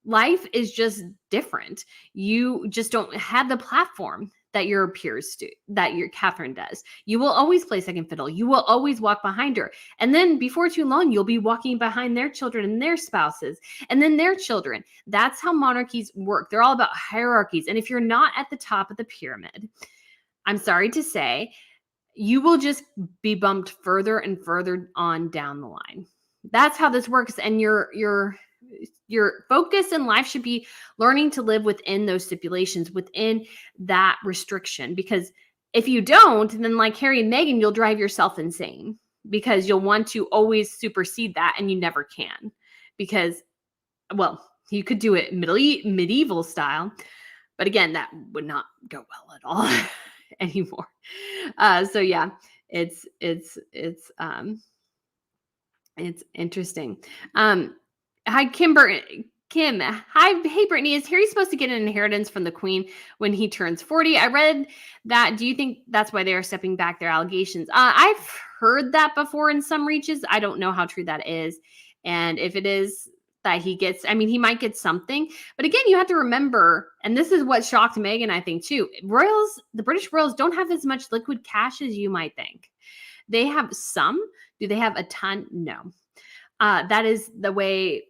life is just different. You just don't have the platform that your peers do, that your Catherine does. You will always play second fiddle. You will always walk behind her. And then before too long, you'll be walking behind their children and their spouses and then their children. That's how monarchies work. They're all about hierarchies. And if you're not at the top of the pyramid, I'm sorry to say, you will just be bumped further and further on down the line. That's how this works. And your focus in life should be learning to live within those stipulations, within that restriction. Because if you don't, then like Harry and Meghan, you'll drive yourself insane because you'll want to always supersede that, and you never can. Because, well, you could do it medieval style, but again, that would not go well at all anymore. So yeah, it's interesting. Hi, Kim, hi. Hey, Brittany, is Harry supposed to get an inheritance from the Queen when he turns 40? I read that. Do you think that's why they are stepping back their allegations? I've heard that before in some reaches. I don't know how true that is. And if it is that he gets, I mean, he might get something. But again, you have to remember, and this is what shocked Meghan, I think, too. Royals, the British royals don't have as much liquid cash as you might think. They have some. Do they have a ton? No. That is the way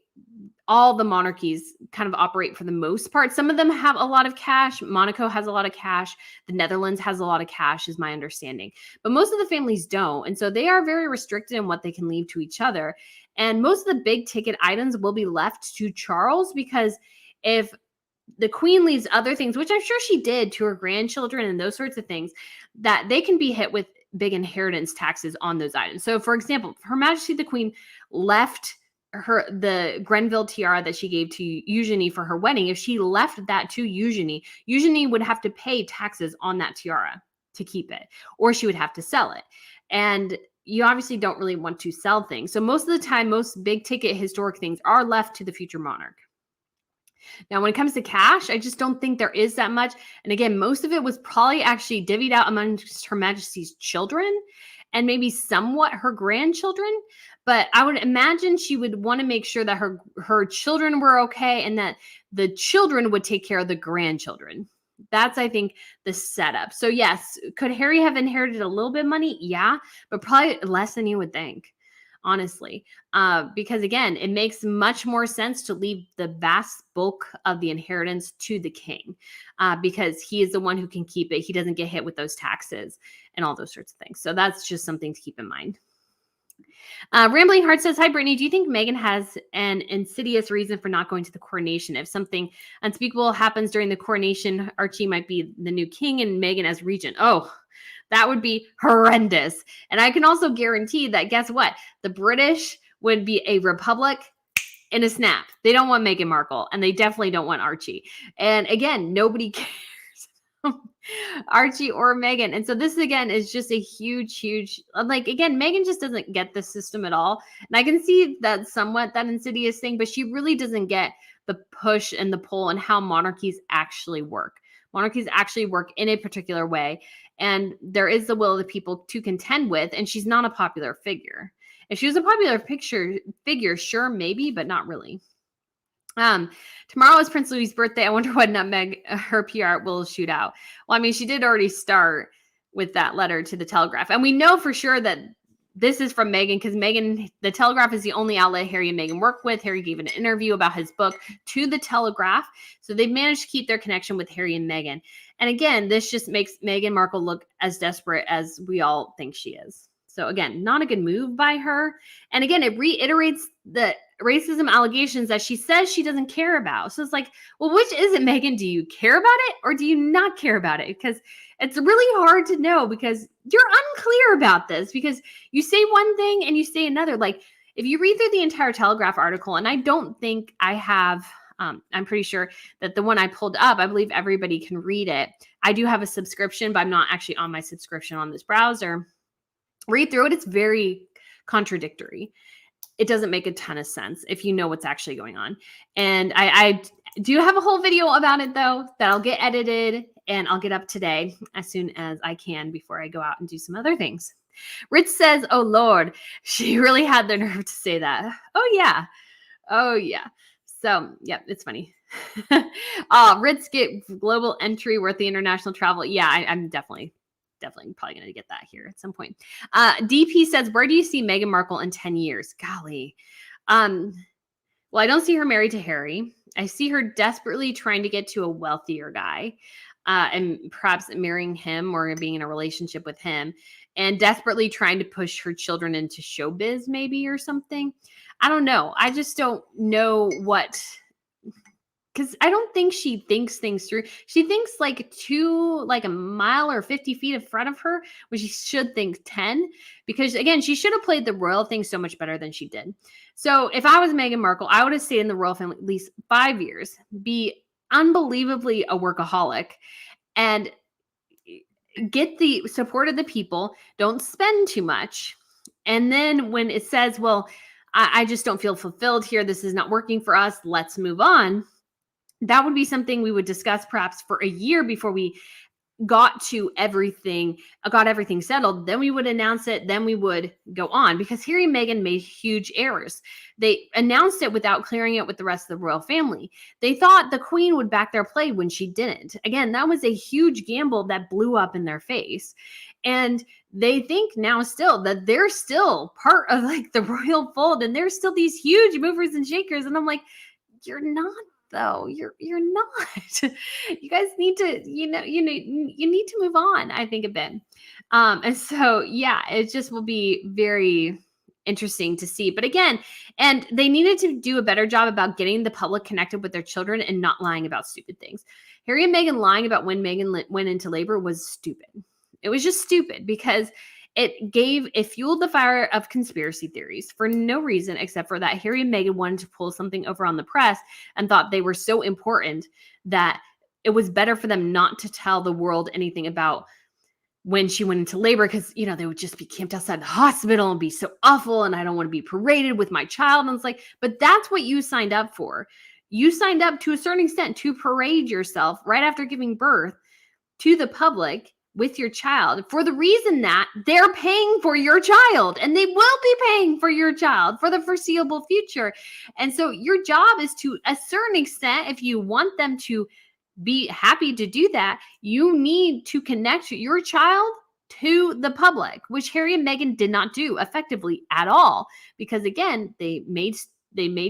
all the monarchies kind of operate for the most part. Some of them have a lot of cash. Monaco has a lot of cash. The Netherlands has a lot of cash, is my understanding. But most of the families don't. And so they are very restricted in what they can leave to each other. And most of the big ticket items will be left to Charles, because if the Queen leaves other things, which I'm sure she did to her grandchildren and those sorts of things, that they can be hit with big inheritance taxes on those items. So for example, Her Majesty the Queen left the Grenville tiara that she gave to Eugenie for her wedding. If she left that to Eugenie would have to pay taxes on that tiara to keep it, or she would have to sell it. And you obviously don't really want to sell things. So most of the time, most big ticket historic things are left to the future monarch. Now, when it comes to cash, I just don't think there is that much. And again, most of it was probably actually divvied out amongst Her Majesty's children and maybe somewhat her grandchildren. But I would imagine she would want to make sure that her children were okay and that the children would take care of the grandchildren. That's, I think, the setup. So yes, could Harry have inherited a little bit of money? Yeah, but probably less than you would think, honestly. Because again, it makes much more sense to leave the vast bulk of the inheritance to the king, because he is the one who can keep it. He doesn't get hit with those taxes and all those sorts of things. So that's just something to keep in mind. Rambling Heart says, hi, Brittany. Do you think Meghan has an insidious reason for not going to the coronation? If something unspeakable happens during the coronation, Archie might be the new king and Meghan as regent. Oh, that would be horrendous. And I can also guarantee that, guess what? The British would be a republic in a snap. They don't want Meghan Markle, and they definitely don't want Archie. And again, nobody cares. Archie or Meghan. And so this again is just a huge, like, again, Meghan just doesn't get the system at all. And I can see that somewhat that insidious thing, but she really doesn't get the push and the pull and how monarchies actually work. Monarchies actually work in a particular way. And there is the will of the people to contend with, and she's not a popular figure. If she was a popular figure, sure, maybe, but not really. Tomorrow is Prince Louis's birthday. I wonder what nutmeg her PR will shoot out. Well, I mean, she did already start with that letter to the Telegraph. And we know for sure that this is from Meghan, because Meghan, the Telegraph is the only outlet Harry and Meghan work with. Harry gave an interview about his book to the Telegraph. So they've managed to keep their connection with Harry and Meghan. And again, this just makes Meghan Markle look as desperate as we all think she is. So again, not a good move by her. And again, it reiterates the racism allegations that she says she doesn't care about. So it's like, well, which is it, Meghan? Do you care about it or do you not care about it? Because it's really hard to know, because you're unclear about this, because you say one thing and you say another. Like, if you read through the entire Telegraph article, and I don't think I have, I'm pretty sure that the one I pulled up, I believe everybody can read it. I do have a subscription, but I'm not actually on my subscription on this browser. Read through it. It's very contradictory. It doesn't make a ton of sense if you know what's actually going on. And I do have a whole video about it, though, that'll get edited and I'll get up today as soon as I can before I go out and do some other things. Rich says, oh, Lord, she really had the nerve to say that. Oh, yeah. Oh, yeah. So, yeah, it's funny. Ritz get global entry worth the international travel. Yeah, I'm definitely probably going to get that here at some point. DP says, where do you see Meghan Markle in 10 years? Golly. Well, I don't see her married to Harry. I see her desperately trying to get to a wealthier guy, and perhaps marrying him or being in a relationship with him, and desperately trying to push her children into showbiz maybe or something. I don't know. I just don't know what... Because I don't think she thinks things through. She thinks like a mile or 50 feet in front of her, when she should think 10. Because again, she should have played the royal thing so much better than she did. So if I was Meghan Markle, I would have stayed in the royal family at least 5 years, be unbelievably a workaholic, and get the support of the people. Don't spend too much. And then when it says, well, I just don't feel fulfilled here. This is not working for us. Let's move on. That would be something we would discuss perhaps for a year before we got everything settled. Then we would announce it. Then we would go on, because Harry and Meghan made huge errors. They announced it without clearing it with the rest of the royal family. They thought the queen would back their play when she didn't. Again, that was a huge gamble that blew up in their face. And they think now still that they're still part of like the royal fold, and there's still these huge movers and shakers. And I'm like, you're not, though. You're not. You guys need to, you need to move on, I think, a bit. And so, yeah, it just will be very interesting to see. But again, and they needed to do a better job about getting the public connected with their children and not lying about stupid things. Harry and Meghan lying about when Meghan went into labor was stupid. It was just stupid, because it fueled the fire of conspiracy theories for no reason except for that Harry and Meghan wanted to pull something over on the press and thought they were so important that it was better for them not to tell the world anything about when she went into labor, because, they would just be camped outside the hospital and be so awful, and I don't want to be paraded with my child. And it's like, but that's what you signed up for. You signed up to a certain extent to parade yourself right after giving birth to the public with your child, for the reason that they're paying for your child, and they will be paying for your child for the foreseeable future. And so your job is to a certain extent, if you want them to be happy to do that, you need to connect your child to the public, which Harry and Meghan did not do effectively at all, because again, they made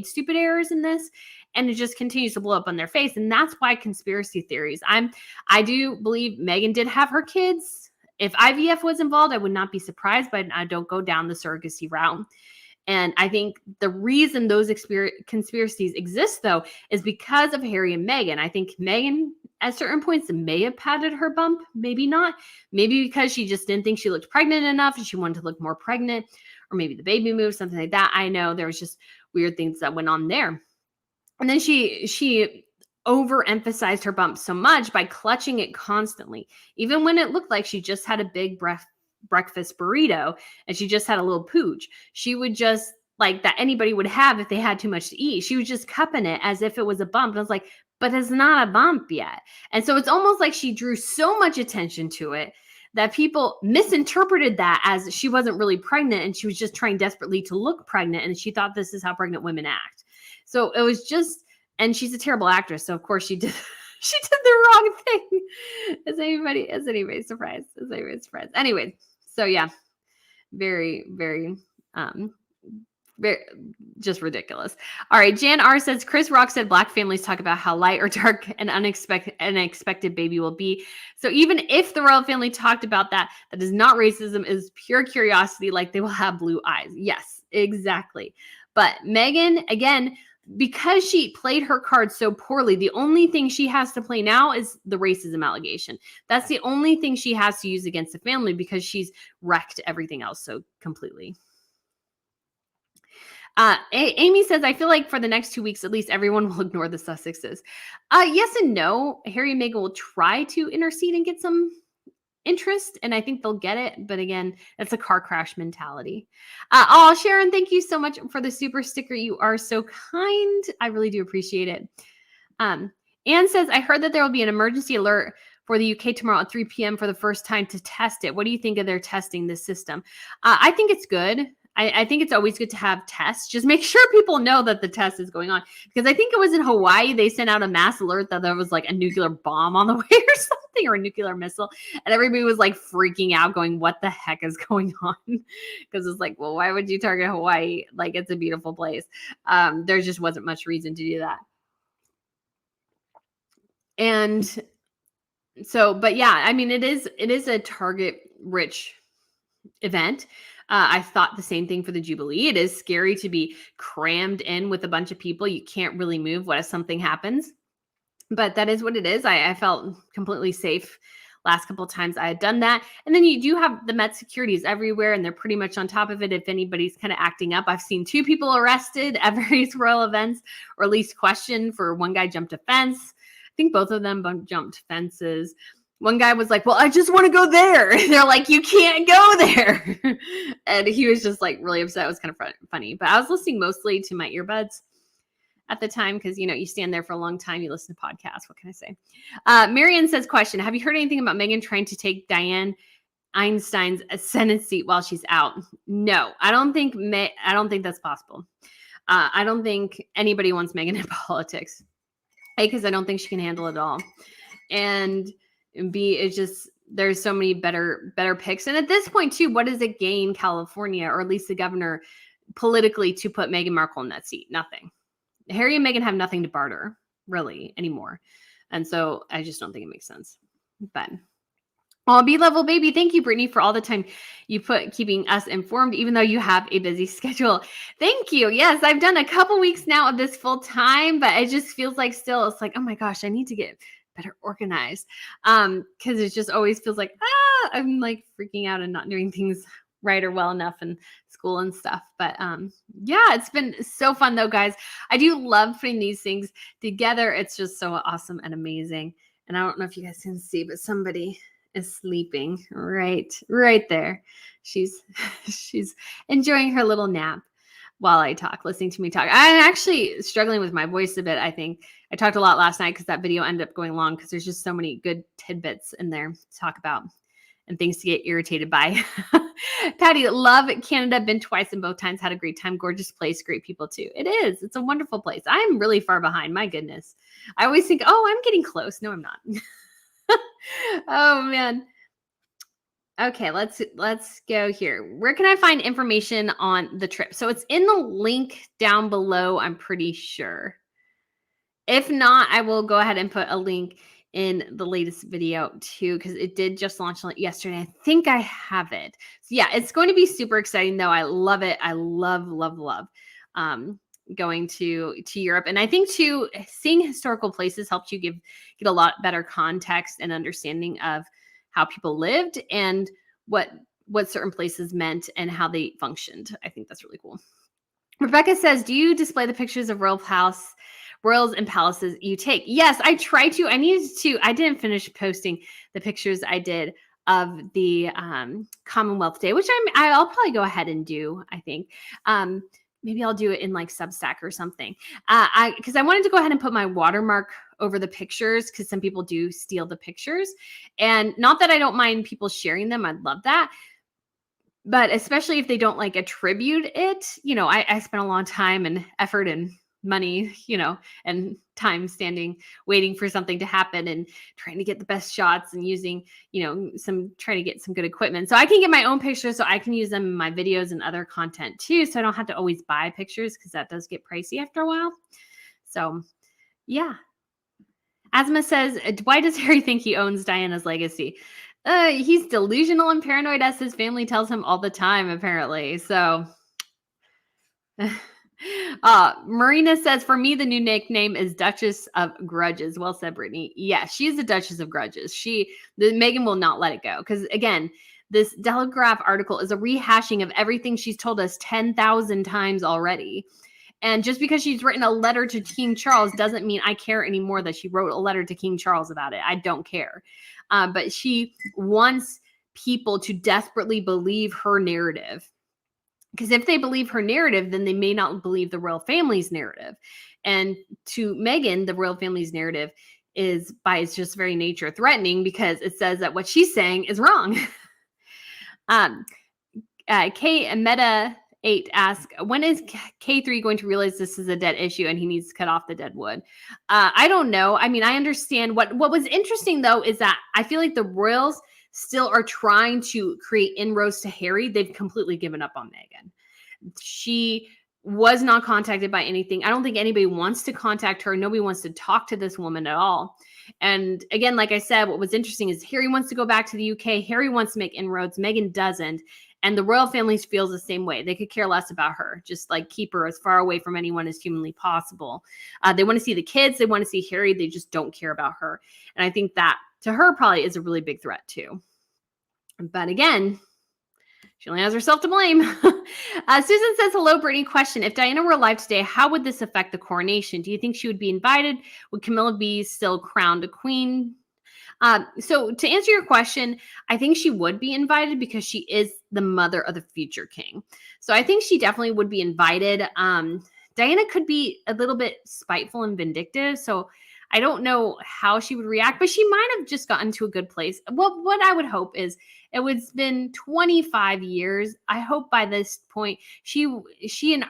stupid errors in this, and it just continues to blow up on their face. And that's why conspiracy theories. I do believe Meghan did have her kids. If IVF was involved, I would not be surprised, but I don't go down the surrogacy route. And I think the reason those conspiracies exist, though, is because of Harry and Meghan. I think Meghan, at certain points, may have padded her bump, maybe not. Maybe because she just didn't think she looked pregnant enough and she wanted to look more pregnant, or maybe the baby moved, something like that. I know there was just weird things that went on there. And then she overemphasized her bump so much by clutching it constantly, even when it looked like she just had a big breakfast burrito and she just had a little pooch. She would just, like that anybody would have if they had too much to eat, she was just cupping it as if it was a bump. And I was like, but it's not a bump yet. And so it's almost like she drew so much attention to it that people misinterpreted that as she wasn't really pregnant and she was just trying desperately to look pregnant, and she thought this is how pregnant women act. So it was just, and she's a terrible actress, so of course she did the wrong thing. Is anybody surprised? Anyway, so yeah, very, very, very, just ridiculous. All right, Jan R says, Chris Rock said Black families talk about how light or dark an unexpected baby will be. So even if the royal family talked about that is not racism, is pure curiosity, like they will have blue eyes. Yes, exactly. But Meghan, again, because she played her cards so poorly, the only thing she has to play now is the racism allegation. That's the only thing she has to use against the family, because she's wrecked everything else so completely. Amy says, I feel like for the next 2 weeks, at least everyone will ignore the Sussexes. Yes and no. Harry and Meghan will try to intercede and get some interest, and I think they'll get it. But again, it's a car crash mentality. Sharon, thank you so much for the super sticker. You are so kind. I really do appreciate it. Anne says, I heard that there will be an emergency alert for the UK tomorrow at 3 p.m. for the first time to test it. What do you think of their testing this system? I think it's good. I think it's always good to have tests. Just make sure people know that the test is going on. Because I think it was in Hawaii, they sent out a mass alert that there was like a nuclear bomb on the way or something, or a nuclear missile. And everybody was like freaking out, going, what the heck is going on? Because it's like, well, why would you target Hawaii? Like, it's a beautiful place. There just wasn't much reason to do that. And so, but yeah, I mean, it is a target-rich event. I thought the same thing for the Jubilee. It is scary to be crammed in with a bunch of people. You can't really move. What if something happens? But that is what it is. I felt completely safe last couple of times I had done that. And then you do have the Met securities everywhere, and they're pretty much on top of it if anybody's kind of acting up. I've seen 2 people arrested at various royal events, or at least questioned. For one guy jumped a fence. I think both of them jumped fences. one guy was like, well, I just want to go there. And they're like, you can't go there. And he was just like really upset. It was kind of funny. But I was listening mostly to my earbuds at the time because, you know, you stand there for a long time. You listen to podcasts. What can I say? Marion says, question, have you heard anything about Meghan trying to take Dianne Einstein's Senate seat while she's out? No, I don't think that's possible. I don't think anybody wants Meghan in politics. A, because I don't think she can handle it all. And B, it's just, there's so many better picks. And at this point too, what does it gain California, or at least the governor, politically to put Meghan Markle in that seat? Nothing. Harry and Meghan have nothing to barter really anymore. And so I just don't think it makes sense. But B-level baby, thank you, Brittany, for all the time you put keeping us informed, even though you have a busy schedule. Thank you. Yes, I've done a couple weeks now of this full time, but it just feels like still, it's like, oh my gosh, I need to get better organized. Because it just always feels like, I'm like freaking out and not doing things right or well enough in school and stuff. But yeah, it's been so fun though, guys. I do love putting these things together. It's just so awesome and amazing. And I don't know if you guys can see, but somebody is sleeping right there. She's enjoying her little nap while I talk, listening to me talk. I'm actually struggling with my voice a bit. I think I talked a lot last night because that video ended up going long because there's just so many good tidbits in there to talk about and things to get irritated by. Patty, love Canada. Been twice and both times had a great time. Gorgeous place. Great people too. It is. It's a wonderful place. I'm really far behind. My goodness. I always think, oh, I'm getting close. No, I'm not. Oh man. Okay, let's go here. Where can I find information on the trip? So it's in the link down below, I'm pretty sure. If not, I will go ahead and put a link in the latest video too, because it did just launch yesterday. I think I have it. So yeah, it's going to be super exciting though. I love it. I love going to Europe. And I think too, seeing historical places helps you get a lot better context and understanding of how people lived and what certain places meant and how they functioned. I think that's really cool. Rebecca says, do you display the pictures of royals and palaces you take? Yes, I try to. I needed to. I didn't finish posting the pictures I did of the Commonwealth Day, which I'll probably go ahead and do, I think. Maybe I'll do it in like Substack or something. Because I wanted to go ahead and put my watermark over the pictures because some people do steal the pictures. And not that I don't mind people sharing them. I'd love that. But especially if they don't like attribute it, you know, I spent a long time and effort and money, you know, and time waiting for something to happen and trying to get the best shots and using, you know, trying to get some good equipment. So I can get my own pictures so I can use them in my videos and other content too. So I don't have to always buy pictures because that does get pricey after a while. So yeah. Asma says, why does Harry think he owns Diana's legacy? He's delusional and paranoid as his family tells him all the time, apparently. So Marina says, for me, the new nickname is Duchess of Grudges. Well said, Brittany. Yeah, she's the Duchess of Grudges. Meghan will not let it go. Because again, this Telegraph article is a rehashing of everything she's told us 10,000 times already. And just because she's written a letter to King Charles doesn't mean I care anymore that she wrote a letter to King Charles about it. I don't care. But she wants people to desperately believe her narrative. Because if they believe her narrative, then they may not believe the royal family's narrative. And to Meghan, the royal family's narrative is by its just very nature threatening because it says that what she's saying is wrong. Kate and Meta 8 ask, when is K3 going to realize this is a dead issue and he needs to cut off the dead wood? I don't know. I mean, I understand. What was interesting, though, is that I feel like the royals still are trying to create inroads to Harry. They've completely given up on Meghan. She was not contacted by anything. I don't think anybody wants to contact her. Nobody wants to talk to this woman at all. And again, like I said, what was interesting is Harry wants to go back to the UK. Harry wants to make inroads. Meghan doesn't. And the royal family feels the same way. They could care less about her. Just like keep her as far away from anyone as humanly possible. They want to see the kids. They want to see Harry. They just don't care about her. And I think that to her probably is a really big threat too. But again, she only has herself to blame. Susan says, hello, Brittany. Question. If Diana were alive today, how would this affect the coronation? Do you think she would be invited? Would Camilla be still crowned a queen? So to answer your question, I think she would be invited because she is the mother of the future king. So I think she definitely would be invited. Diana could be a little bit spiteful and vindictive. So I don't know how she would react, but she might have just gotten to a good place. Well, what I would hope is it was been 25 years. I hope by this point she and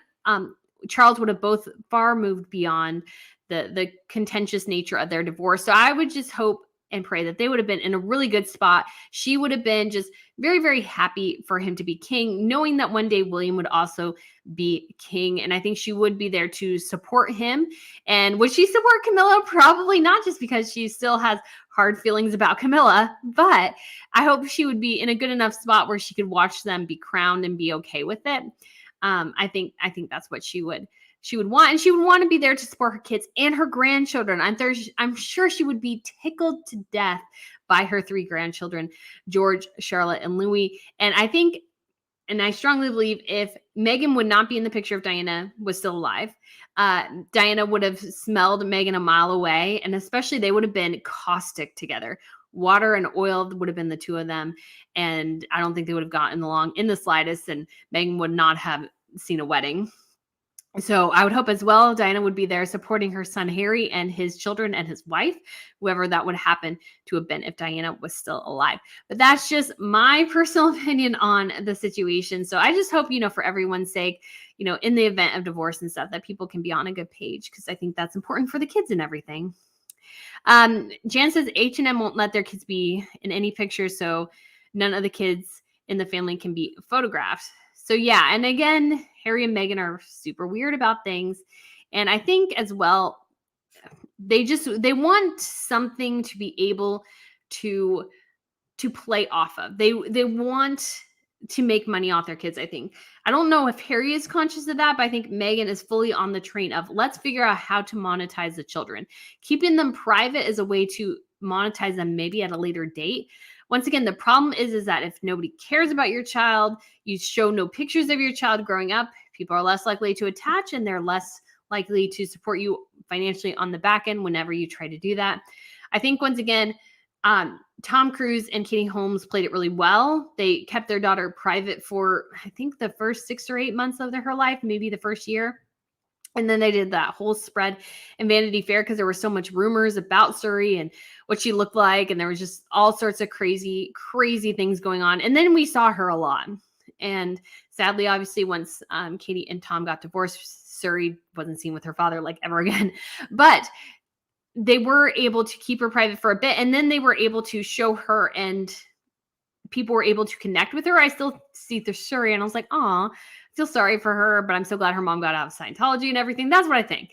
Charles would have both far moved beyond the contentious nature of their divorce. So I would just hope and pray that they would have been in a really good spot. She would have been just very, very happy for him to be king, knowing that one day William would also be king. And I think she would be there to support him. And would she support Camilla? Probably not, just because she still has hard feelings about Camilla. But I hope she would be in a good enough spot where she could watch them be crowned and be okay with it. I think that's what she would want, and she would want to be there to support her kids and her grandchildren. I'm sure she would be tickled to death by her 3 grandchildren, George, Charlotte, and Louis. And I think, and I strongly believe, if Meghan would not be in the picture if Diana was still alive, Diana would have smelled Meghan a mile away, and especially they would have been caustic together. Water and oil would have been the two of them, and I don't think they would have gotten along in the slightest, and Meghan would not have seen a wedding. So I would hope as well Diana would be there supporting her son Harry and his children and his wife, whoever that would happen to have been if Diana was still alive. But that's just my personal opinion on the situation. So I just hope, for everyone's sake, in the event of divorce and stuff, that people can be on a good page, because I think that's important for the kids and everything. Jan says H&M won't let their kids be in any pictures, so none of the kids in the family can be photographed. So yeah, and again, Harry and Meghan are super weird about things. And I think as well, they want something to be able to play off of. They want to make money off their kids, I think. I don't know if Harry is conscious of that, but I think Meghan is fully on the train of, let's figure out how to monetize the children. Keeping them private is a way to monetize them maybe at a later date. Once again, the problem is that if nobody cares about your child, you show no pictures of your child growing up, people are less likely to attach, and they're less likely to support you financially on the back end whenever you try to do that. I think, once again, Tom Cruise and Katie Holmes played it really well. They kept their daughter private for, I think, the first 6 or 8 months of her life, maybe the first year. And then they did that whole spread in Vanity Fair because there were so much rumors about Surrey and what she looked like. And there was just all sorts of crazy, crazy things going on. And then we saw her a lot. And sadly, obviously, once Katie and Tom got divorced, Surrey wasn't seen with her father like ever again. But they were able to keep her private for a bit. And then they were able to show her, and people were able to connect with her. I still see the Surrey, and I was like, aw, feel sorry for her, but I'm so glad her mom got out of Scientology and everything. That's what I think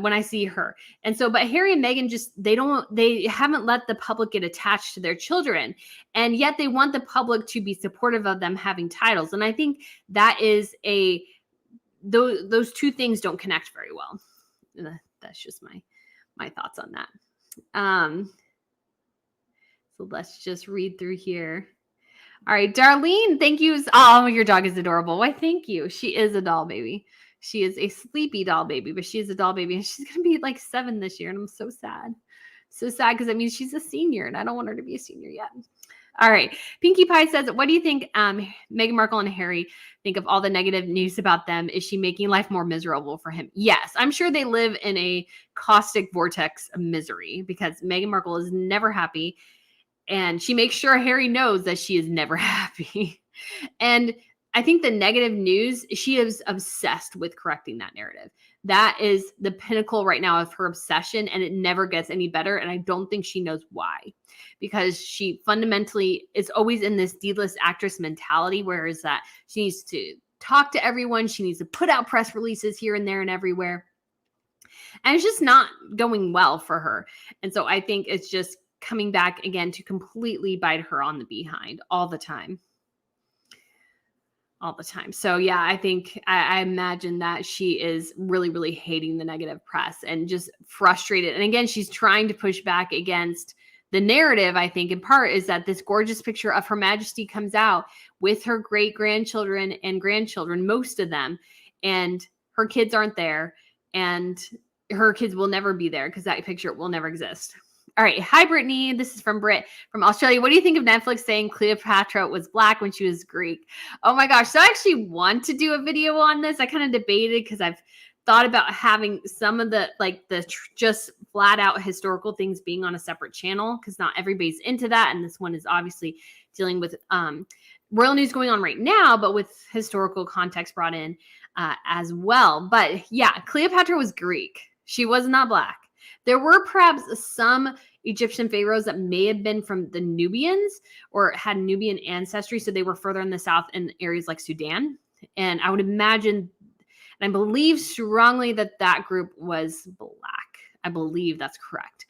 when I see her. And so, but Harry and Meghan they haven't let the public get attached to their children, and yet they want the public to be supportive of them having titles. And I think that is those two things don't connect very well. That's just my thoughts on that. So let's just read through here. All right, Darlene, thank you. Oh, your dog is adorable. Why, thank you. She is a doll baby. She is a sleepy doll baby, but she is a doll baby. And she's going to be like 7 this year. And I'm so sad. So sad, because that means she's a senior, and I don't want her to be a senior yet. All right. Pinkie Pie says, what do you think Meghan Markle and Harry think of all the negative news about them? Is she making life more miserable for him? Yes. I'm sure they live in a caustic vortex of misery, because Meghan Markle is never happy. And she makes sure Harry knows that she is never happy. And I think the negative news, she is obsessed with correcting that narrative. That is the pinnacle right now of her obsession, and it never gets any better. And I don't think she knows why, because she fundamentally is always in this D-list actress mentality, whereas that she needs to talk to everyone. She needs to put out press releases here and there and everywhere. And it's just not going well for her. And so I think it's just coming back again to completely bite her on the behind all the time. So yeah, I think I imagine that she is really, really hating the negative press and just frustrated. And again, she's trying to push back against the narrative. I think in part is that this gorgeous picture of Her Majesty comes out with her great grandchildren and grandchildren, most of them, and her kids aren't there, and her kids will never be there because that picture will never exist. All right. Hi, Brittany. This is from Britt from Australia. What do you think of Netflix saying Cleopatra was black when she was Greek? Oh my gosh. So I actually want to do a video on this. I kind of debated because I've thought about having some of the just flat out historical things being on a separate channel because not everybody's into that. And this one is obviously dealing with royal news going on right now, but with historical context brought in as well. But yeah, Cleopatra was Greek. She was not black. There were perhaps some Egyptian pharaohs that may have been from the Nubians or had Nubian ancestry. So they were further in the south in areas like Sudan. And I would imagine, and I believe strongly that that group was black. I believe that's correct.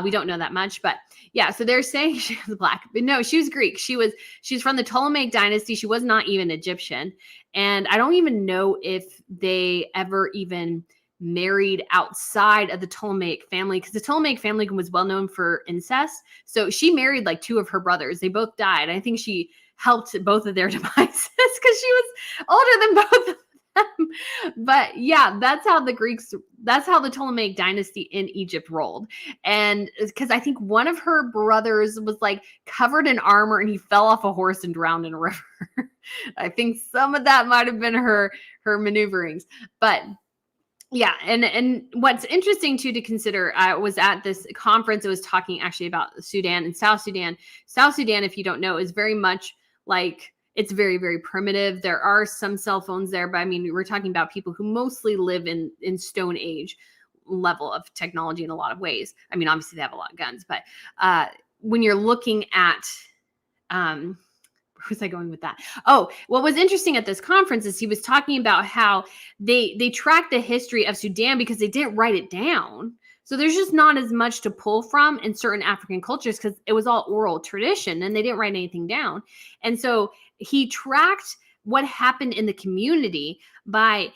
We don't know that much, but yeah, so they're saying she was black, but no, she was Greek. She's from the Ptolemaic dynasty. She was not even Egyptian. And I don't even know if they ever even married outside of the Ptolemaic family because the Ptolemaic family was well known for incest. So she married like two of her brothers. They both died. I think she helped both of their demises because she was older than both of them. But yeah, that's how the Ptolemaic dynasty in Egypt rolled. And because I think one of her brothers was like covered in armor and he fell off a horse and drowned in a river. I think some of that might have been her maneuverings. But yeah, and what's interesting too to consider, I was at this conference. It was talking actually about Sudan and South Sudan. South Sudan, if you don't know, is very much like it's very, very primitive. There are some cell phones there, but I mean, we're talking about people who mostly live in Stone Age level of technology in a lot of ways. I mean, obviously they have a lot of guns, but when you're looking at where was I going with that? Oh, what was interesting at this conference is he was talking about how they tracked the history of Sudan because they didn't write it down. So there's just not as much to pull from in certain African cultures because it was all oral tradition and they didn't write anything down. And so he tracked what happened in the community by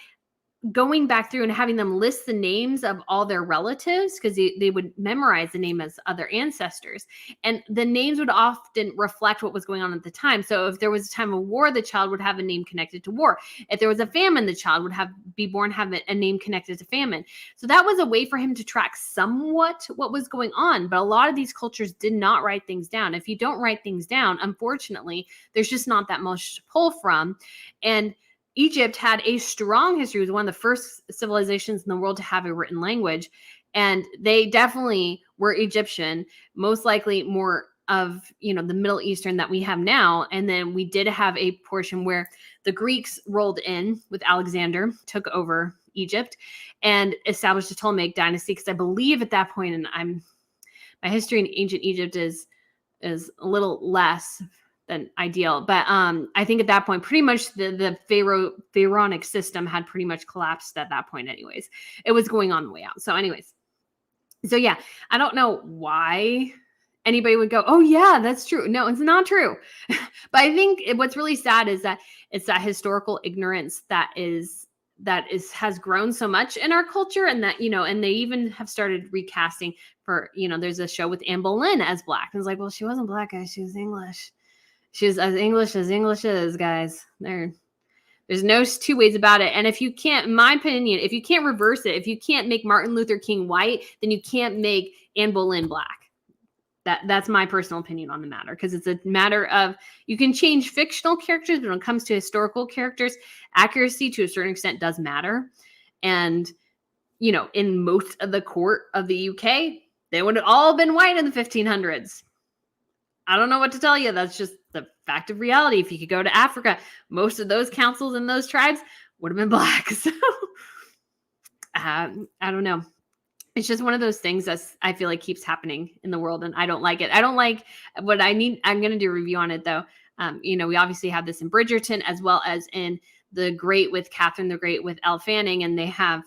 going back through and having them list the names of all their relatives because they would memorize the name as other ancestors. And the names would often reflect what was going on at the time. So if there was a time of war, the child would have a name connected to war. If there was a famine, the child would have a name connected to famine. So that was a way for him to track somewhat what was going on. But a lot of these cultures did not write things down. If you don't write things down, unfortunately, there's just not that much to pull from. And Egypt had a strong history. It was one of the first civilizations in the world to have a written language. And they definitely were Egyptian, most likely more of, the Middle Eastern that we have now. And then we did have a portion where the Greeks rolled in with Alexander, took over Egypt and established the Ptolemaic dynasty. Because I believe at that point, and my history in ancient Egypt is a little less than ideal. But I think at that point, pretty much the pharaonic system had pretty much collapsed at that point anyways. It was going on the way out. So anyways, so yeah, I don't know why anybody would go, oh yeah, that's true. No, it's not true. But I think what's really sad is that it's that historical ignorance that has grown so much in our culture, and that, and they even have started recasting for, there's a show with Anne Boleyn as black. And it's like, well, she wasn't black, guys. She was English. She's as English is, guys. There's no two ways about it. And if you can't, in my opinion, if you can't reverse it, if you can't make Martin Luther King white, then you can't make Anne Boleyn black. That's my personal opinion on the matter, because it's a matter of, you can change fictional characters, but when it comes to historical characters, accuracy to a certain extent does matter. And, in most of the court of the UK, they would have all been white in the 1500s. I don't know what to tell you. That's just the fact of reality. If you could go to Africa, most of those councils and those tribes would have been black. So I don't know. It's just one of those things that I feel like keeps happening in the world, and I don't like it. I don't like what I need. I'm going to do a review on it though. We obviously have this in Bridgerton as well as in The Great with Catherine the Great with Elle Fanning, and they have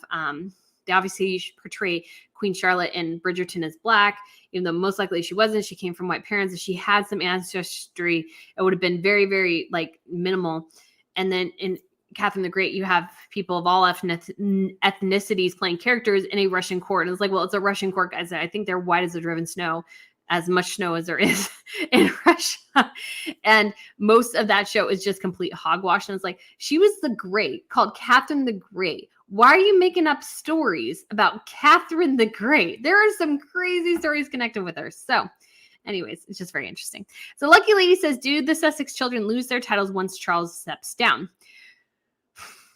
they obviously portray Queen Charlotte in Bridgerton as black, even though most likely she wasn't. She came from white parents. If she had some ancestry, it would have been very, very minimal. And then in Catherine the Great, you have people of all ethnicities playing characters in a Russian court. And it's like, well, it's a Russian court, guys. I think they're white as the driven snow, as much snow as there is in Russia. And most of that show is just complete hogwash. And it's like, she was the Great, called Catherine the Great. Why are you making up stories about Catherine the Great? There are some crazy stories connected with her. So anyways, it's just very interesting. So Lucky Lady says, do the Sussex children lose their titles once Charles steps down?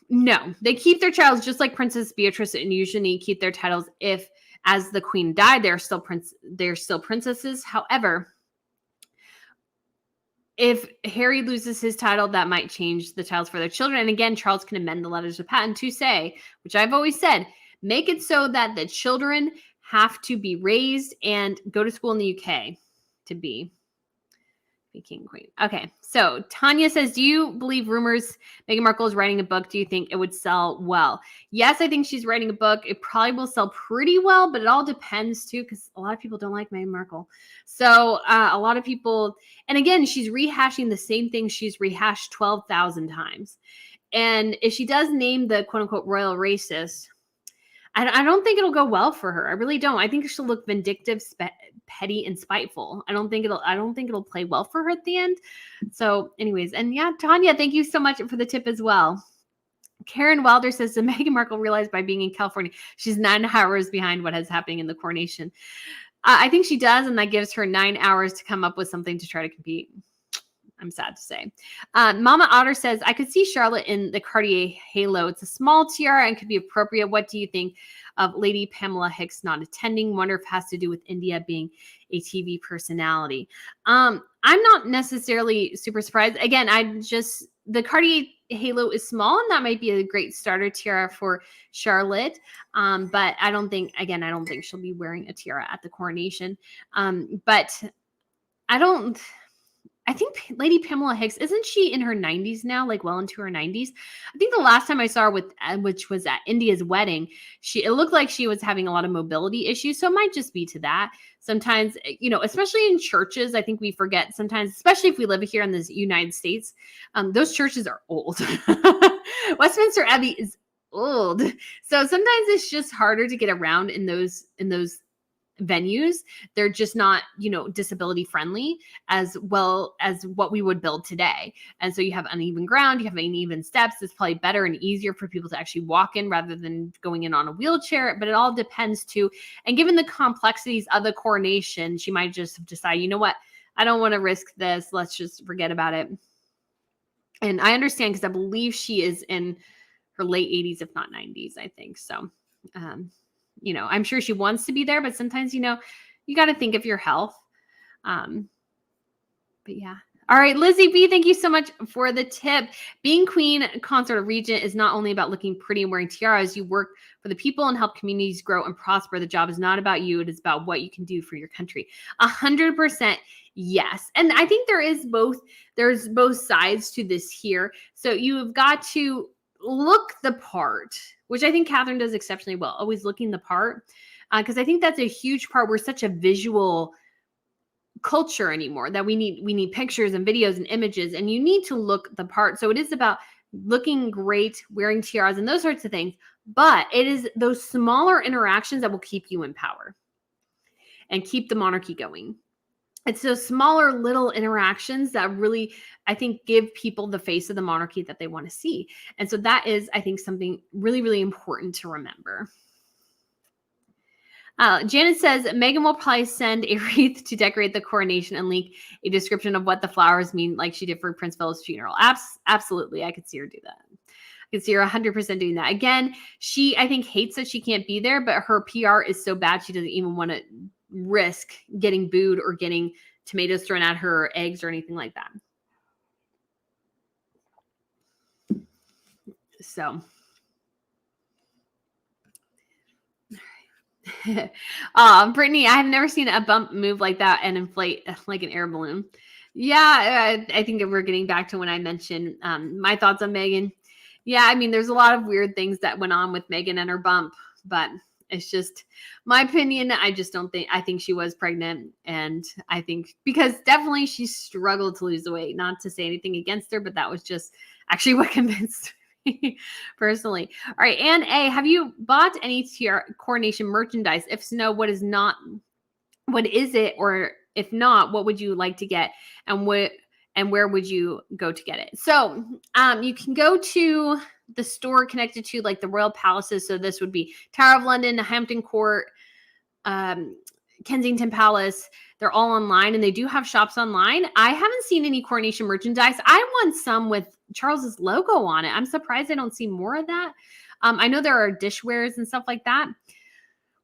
No, they keep their titles just like Princess Beatrice and usually keep their titles if, as the Queen died, they're still princesses. However, if Harry loses his title, that might change the titles for their children. And again, Charles can amend the letters of patent to say, which I've always said, make it so that the children have to be raised and go to school in the UK to be king and queen. Okay, so Tanya says, do you believe rumors Meghan Markle is writing a book? Do you think it would sell well? Yes, I think she's writing a book. It probably will sell pretty well, but it all depends too, because a lot of people don't like Meghan Markle. So a lot of people, and again, she's rehashing the same thing she's rehashed 12,000 times. And if she does name the quote unquote royal racist, I don't think it'll go well for her. I really don't. I think she'll look vindictive, petty, and spiteful. I don't think it'll play well for her at the end. So, anyways, and yeah, Tanya, thank you so much for the tip as well. Karen Wilder says, "Did Meghan Markle realize by being in California she's 9 hours behind what is happening in the coronation?" I think she does, and that gives her 9 hours to come up with something to try to compete. I'm sad to say. Mama Otter says, I could see Charlotte in the Cartier halo. It's a small tiara and could be appropriate. What do you think of Lady Pamela Hicks not attending? Wonder if it has to do with India being a TV personality. I'm not necessarily super surprised. Again, the Cartier halo is small, and that might be a great starter tiara for Charlotte. But I don't think she'll be wearing a tiara at the coronation. But I think Lady Pamela Hicks, isn't she in her 90s now, like well into her 90s? I think the last time I saw her which was at India's wedding, it looked like she was having a lot of mobility issues. So it might just be to that. Sometimes, especially in churches, I think we forget sometimes, especially if we live here in the United States, those churches are old. Westminster Abbey is old. So sometimes it's just harder to get around in those venues. They're just not, disability friendly as well as what we would build today. And so you have uneven ground, you have uneven steps. It's probably better and easier for people to actually walk in rather than going in on a wheelchair. But it all depends too. And given the complexities of the coronation, she might just decide, you know what, I don't want to risk this. Let's just forget about it. And I understand because I believe she is in her late 80s, if not 90s, I think. So, I'm sure she wants to be there, but sometimes, you got to think of your health. But yeah. All right, Lizzie B, thank you so much for the tip. Being queen, consort, or regent is not only about looking pretty and wearing tiaras. You work for the people and help communities grow and prosper. The job is not about you. It is about what you can do for your country. 100% yes. And I think there's both sides to this here. So you've got to look the part, which I think Catherine does exceptionally well, always looking the part. Because I think that's a huge part. We're such a visual culture anymore that we need pictures and videos and images, and you need to look the part. So it is about looking great, wearing tiaras and those sorts of things. But it is those smaller interactions that will keep you in power and keep the monarchy going. It's those smaller little interactions that really, I think, give people the face of the monarchy that they want to see. And so that is, I think, something really, really important to remember. Janet says, Meghan will probably send a wreath to decorate the coronation and leak a description of what the flowers mean, like she did for Prince Philip's funeral. Absolutely. I could see her do that. I could see her 100% doing that. Again, she, I think, hates that she can't be there, but her PR is so bad she doesn't even want to risk getting booed or getting tomatoes thrown at her or eggs or anything like that. So, Brittany, I have never seen a bump move like that and inflate like an air balloon. Yeah, I think we're getting back to when I mentioned my thoughts on Meghan. Yeah, I mean, there's a lot of weird things that went on with Meghan and her bump, but it's just my opinion. I think she was pregnant, and I think because definitely she struggled to lose the weight. Not to say anything against her, but that was just actually what convinced me personally. All right, Anne A, have you bought any coronation merchandise? If so, what is it? Or if not, what would you like to get? And where would you go to get it? So you can go to the store connected to like the royal palaces. So this would be Tower of London, Hampton Court, Kensington Palace. They're all online, and they do have shops online. I haven't seen any coronation merchandise. I want some with Charles's logo on it. I'm surprised I don't see more of that. I know there are dishwares and stuff like that,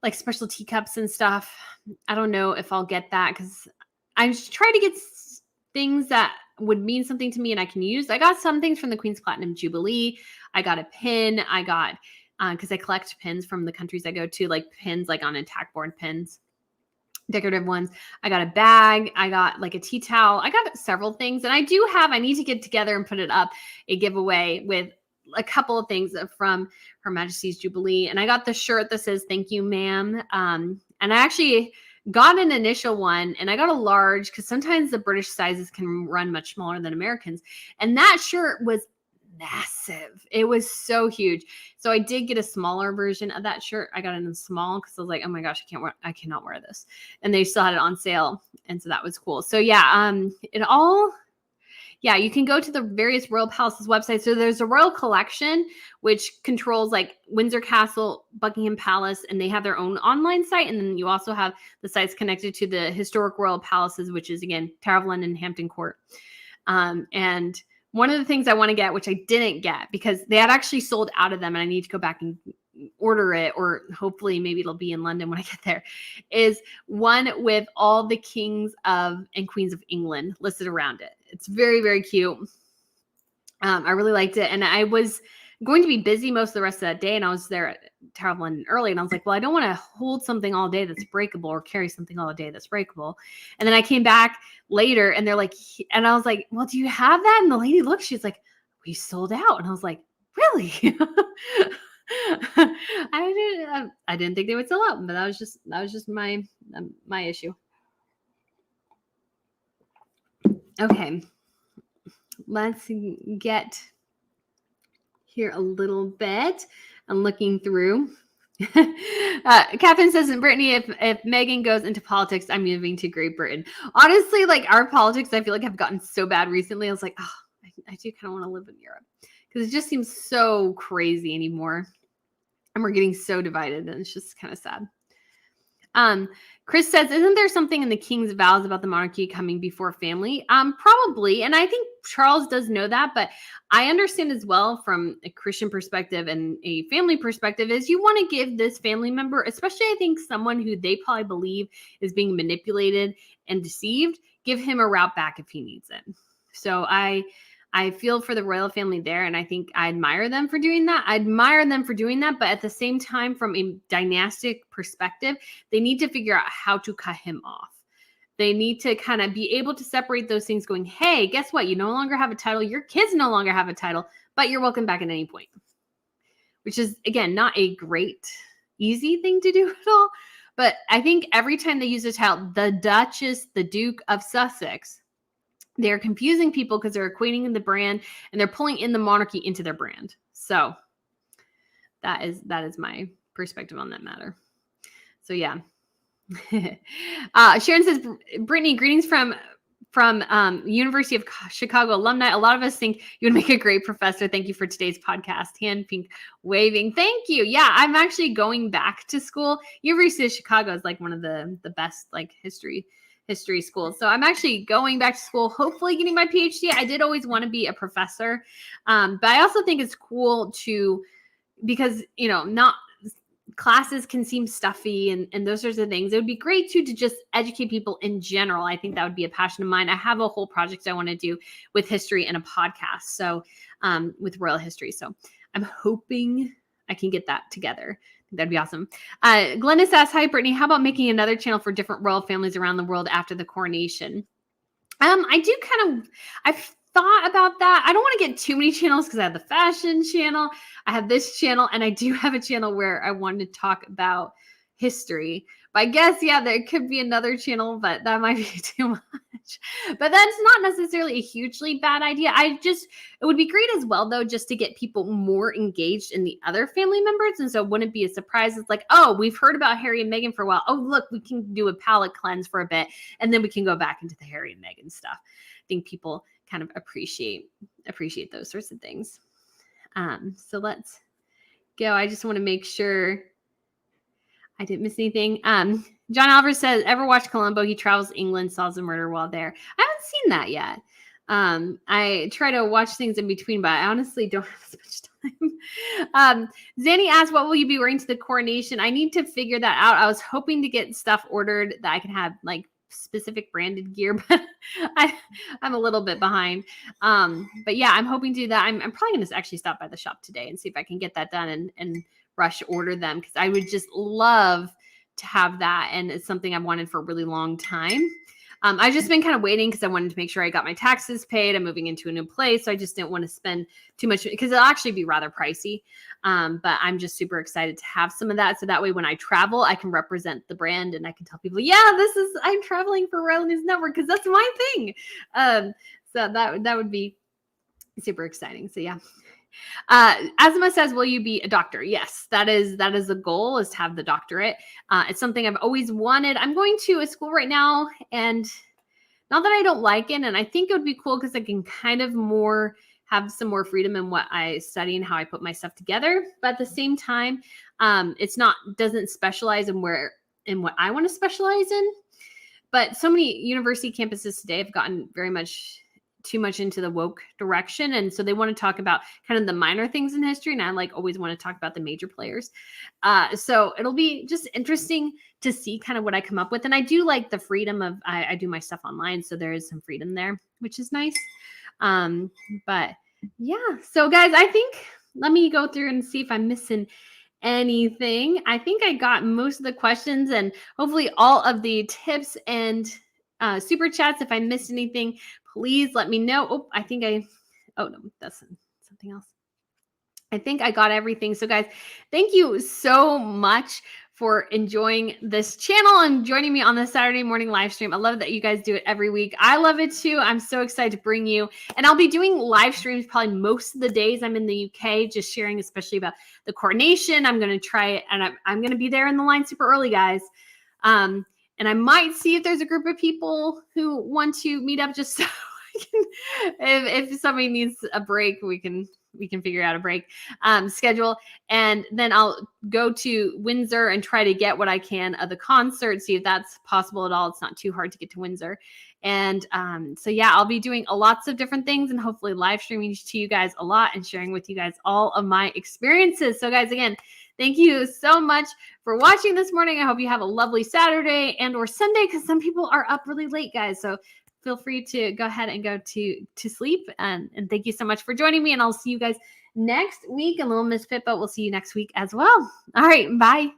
like special teacups and stuff. I don't know if I'll get that because I try to get things that would mean something to me and I can use. I got some things from the Queen's Platinum Jubilee. I got a pin. I got, because I collect pins from the countries I go to, like pins like on attack board pins. Decorative ones. I got a bag. I got like a tea towel. I got several things. And I need to get together and put it up, a giveaway with a couple of things from Her Majesty's Jubilee. And I got the shirt that says, "Thank you, ma'am." And I actually got an initial one, and I got a large because sometimes the British sizes can run much smaller than Americans. And that shirt was massive. It was so huge. So I did get a smaller version of that shirt. I got it in small because I was like, oh my gosh, I cannot wear this. And they still had it on sale. And so that was cool. So yeah, you can go to the various royal palaces websites. So there's a royal collection, which controls like Windsor Castle, Buckingham Palace, and they have their own online site. And then you also have the sites connected to the historic royal palaces, which is again, Tower of London, Hampton Court. And one of the things I want to get, which I didn't get because they had actually sold out of them and I need to go back and order it, or hopefully maybe it'll be in London when I get there, is one with all the kings of and queens of England listed around it. It's very, very cute. I really liked it. And I was going to be busy most of the rest of that day. And I was there at Tower of London early. And I was like, well, I don't want to hold something all day that's breakable or carry something all day that's breakable. And then I came back later and they're like, and I was like, well, do you have that? And the lady looked, she's like, we sold out. And I was like, really? I didn't think they would sell out, but that was just my issue. Okay. Let's get here a little bit. I'm looking through. Catherine says, Brittany, if Meghan goes into politics, I'm moving to Great Britain. Honestly, like our politics, I feel like have gotten so bad recently. I was like, oh, I do kind of want to live in Europe because it just seems so crazy anymore. And we're getting so divided and it's just kind of sad. Chris says, isn't there something in the king's vows about the monarchy coming before family? Probably. And I think Charles does know that, but I understand as well from a Christian perspective and a family perspective is you want to give this family member, especially I think someone who they probably believe is being manipulated and deceived, give him a route back if he needs it. So I feel for the royal family there, and I think I admire them for doing that. But at the same time, from a dynastic perspective, they need to figure out how to cut him off. They need to kind of be able to separate those things going, hey, guess what? You no longer have a title. Your kids no longer have a title, but you're welcome back at any point. Which is, again, not a great, easy thing to do at all. But I think every time they use the title, the Duchess, the Duke of Sussex, they're confusing people because they're equating the brand and they're pulling in the monarchy into their brand. So that is my perspective on that matter. So yeah. Sharon says, Brittany, greetings from University of Chicago alumni. A lot of us think you would make a great professor. Thank you for today's podcast. Hand pink waving. Thank you. Yeah, I'm actually going back to school. University of Chicago is like one of the best like history schools. So I'm actually going back to school, hopefully getting my PhD. I did always want to be a professor. But I also think it's cool because, not classes can seem stuffy and those sorts of things. It would be great to just educate people in general. I think that would be a passion of mine. I have a whole project I want to do with history and a podcast. So with royal history. So I'm hoping I can get that together. That'd be awesome. Glennis asks, hi, Brittany, how about making another channel for different royal families around the world after the coronation? I've thought about that. I don't want to get too many channels because I have the fashion channel. I have this channel and I do have a channel where I wanted to talk about history. But I guess, yeah, there could be another channel, but that might be too much. But that's not necessarily a hugely bad idea. It would be great as well, though, just to get people more engaged in the other family members. And so it wouldn't be a surprise. It's like, oh, we've heard about Harry and Meghan for a while. Oh, look, we can do a palate cleanse for a bit. And then we can go back into the Harry and Meghan stuff. I think people kind of appreciate those sorts of things. So let's go. I just want to make sure I didn't miss anything. John Alvarez says, ever watch Columbo? He travels England, solves a murder while there. I haven't seen that yet. I try to watch things in between, but I honestly don't have as much time. Zanny asked, what will you be wearing to the coronation? I need to figure that out. I was hoping to get stuff ordered that I can have like specific branded gear, but I'm a little bit behind. But yeah, I'm hoping to do that. I'm probably going to actually stop by the shop today and see if I can get that done and rush order them, because I would just love to have that. And it's something I've wanted for a really long time. I've just been kind of waiting because I wanted to make sure I got my taxes paid. I'm moving into a new place, so I just didn't want to spend too much because it'll actually be rather pricey. But I'm just super excited to have some of that. So that way when I travel, I can represent the brand and I can tell people, yeah, I'm traveling for Royal News Network because that's my thing. So that would be super exciting. So yeah. Asma says, will you be a doctor? Yes, that is the goal, is to have the doctorate. It's something I've always wanted. I'm going to a school right now, and not that I don't like it, and I think it would be cool because I can kind of have some more freedom in what I study and how I put my stuff together. But at the same time, doesn't specialize in what I want to specialize in. But so many university campuses today have gotten too much into the woke direction. And so they want to talk about kind of the minor things in history. And I always want to talk about the major players. So it'll be just interesting to see kind of what I come up with. And I do like the freedom of, I do my stuff online. So there is some freedom there, which is nice. But yeah, so guys, let me go through and see if I'm missing anything. I think I got most of the questions and hopefully all of the tips and super chats. If I missed anything, please let me know. No, that's something else. I think I got everything. So guys, thank you so much for enjoying this channel and joining me on the Saturday morning live stream. I love that you guys do it every week. I love it too. I'm so excited to bring you, and I'll be doing live streams probably most of the days I'm in the UK, just sharing especially about the coronation. I'm going to try it, and I'm going to be there in the line super early, guys. And I might see if there's a group of people who want to meet up just so I can, if somebody needs a break, we can figure out a break schedule. And then I'll go to Windsor and try to get what I can of the concert, see if that's possible at all. It's not too hard to get to Windsor. And so yeah, I'll be doing lots of different things and hopefully live streaming to you guys a lot and sharing with you guys all of my experiences. So guys, again, thank you so much for watching this morning. I hope you have a lovely Saturday and or Sunday, because some people are up really late, guys. So feel free to go ahead and go to sleep. And thank you so much for joining me. And I'll see you guys next week. And little Miss Pippa will see you next week as well. All right. Bye.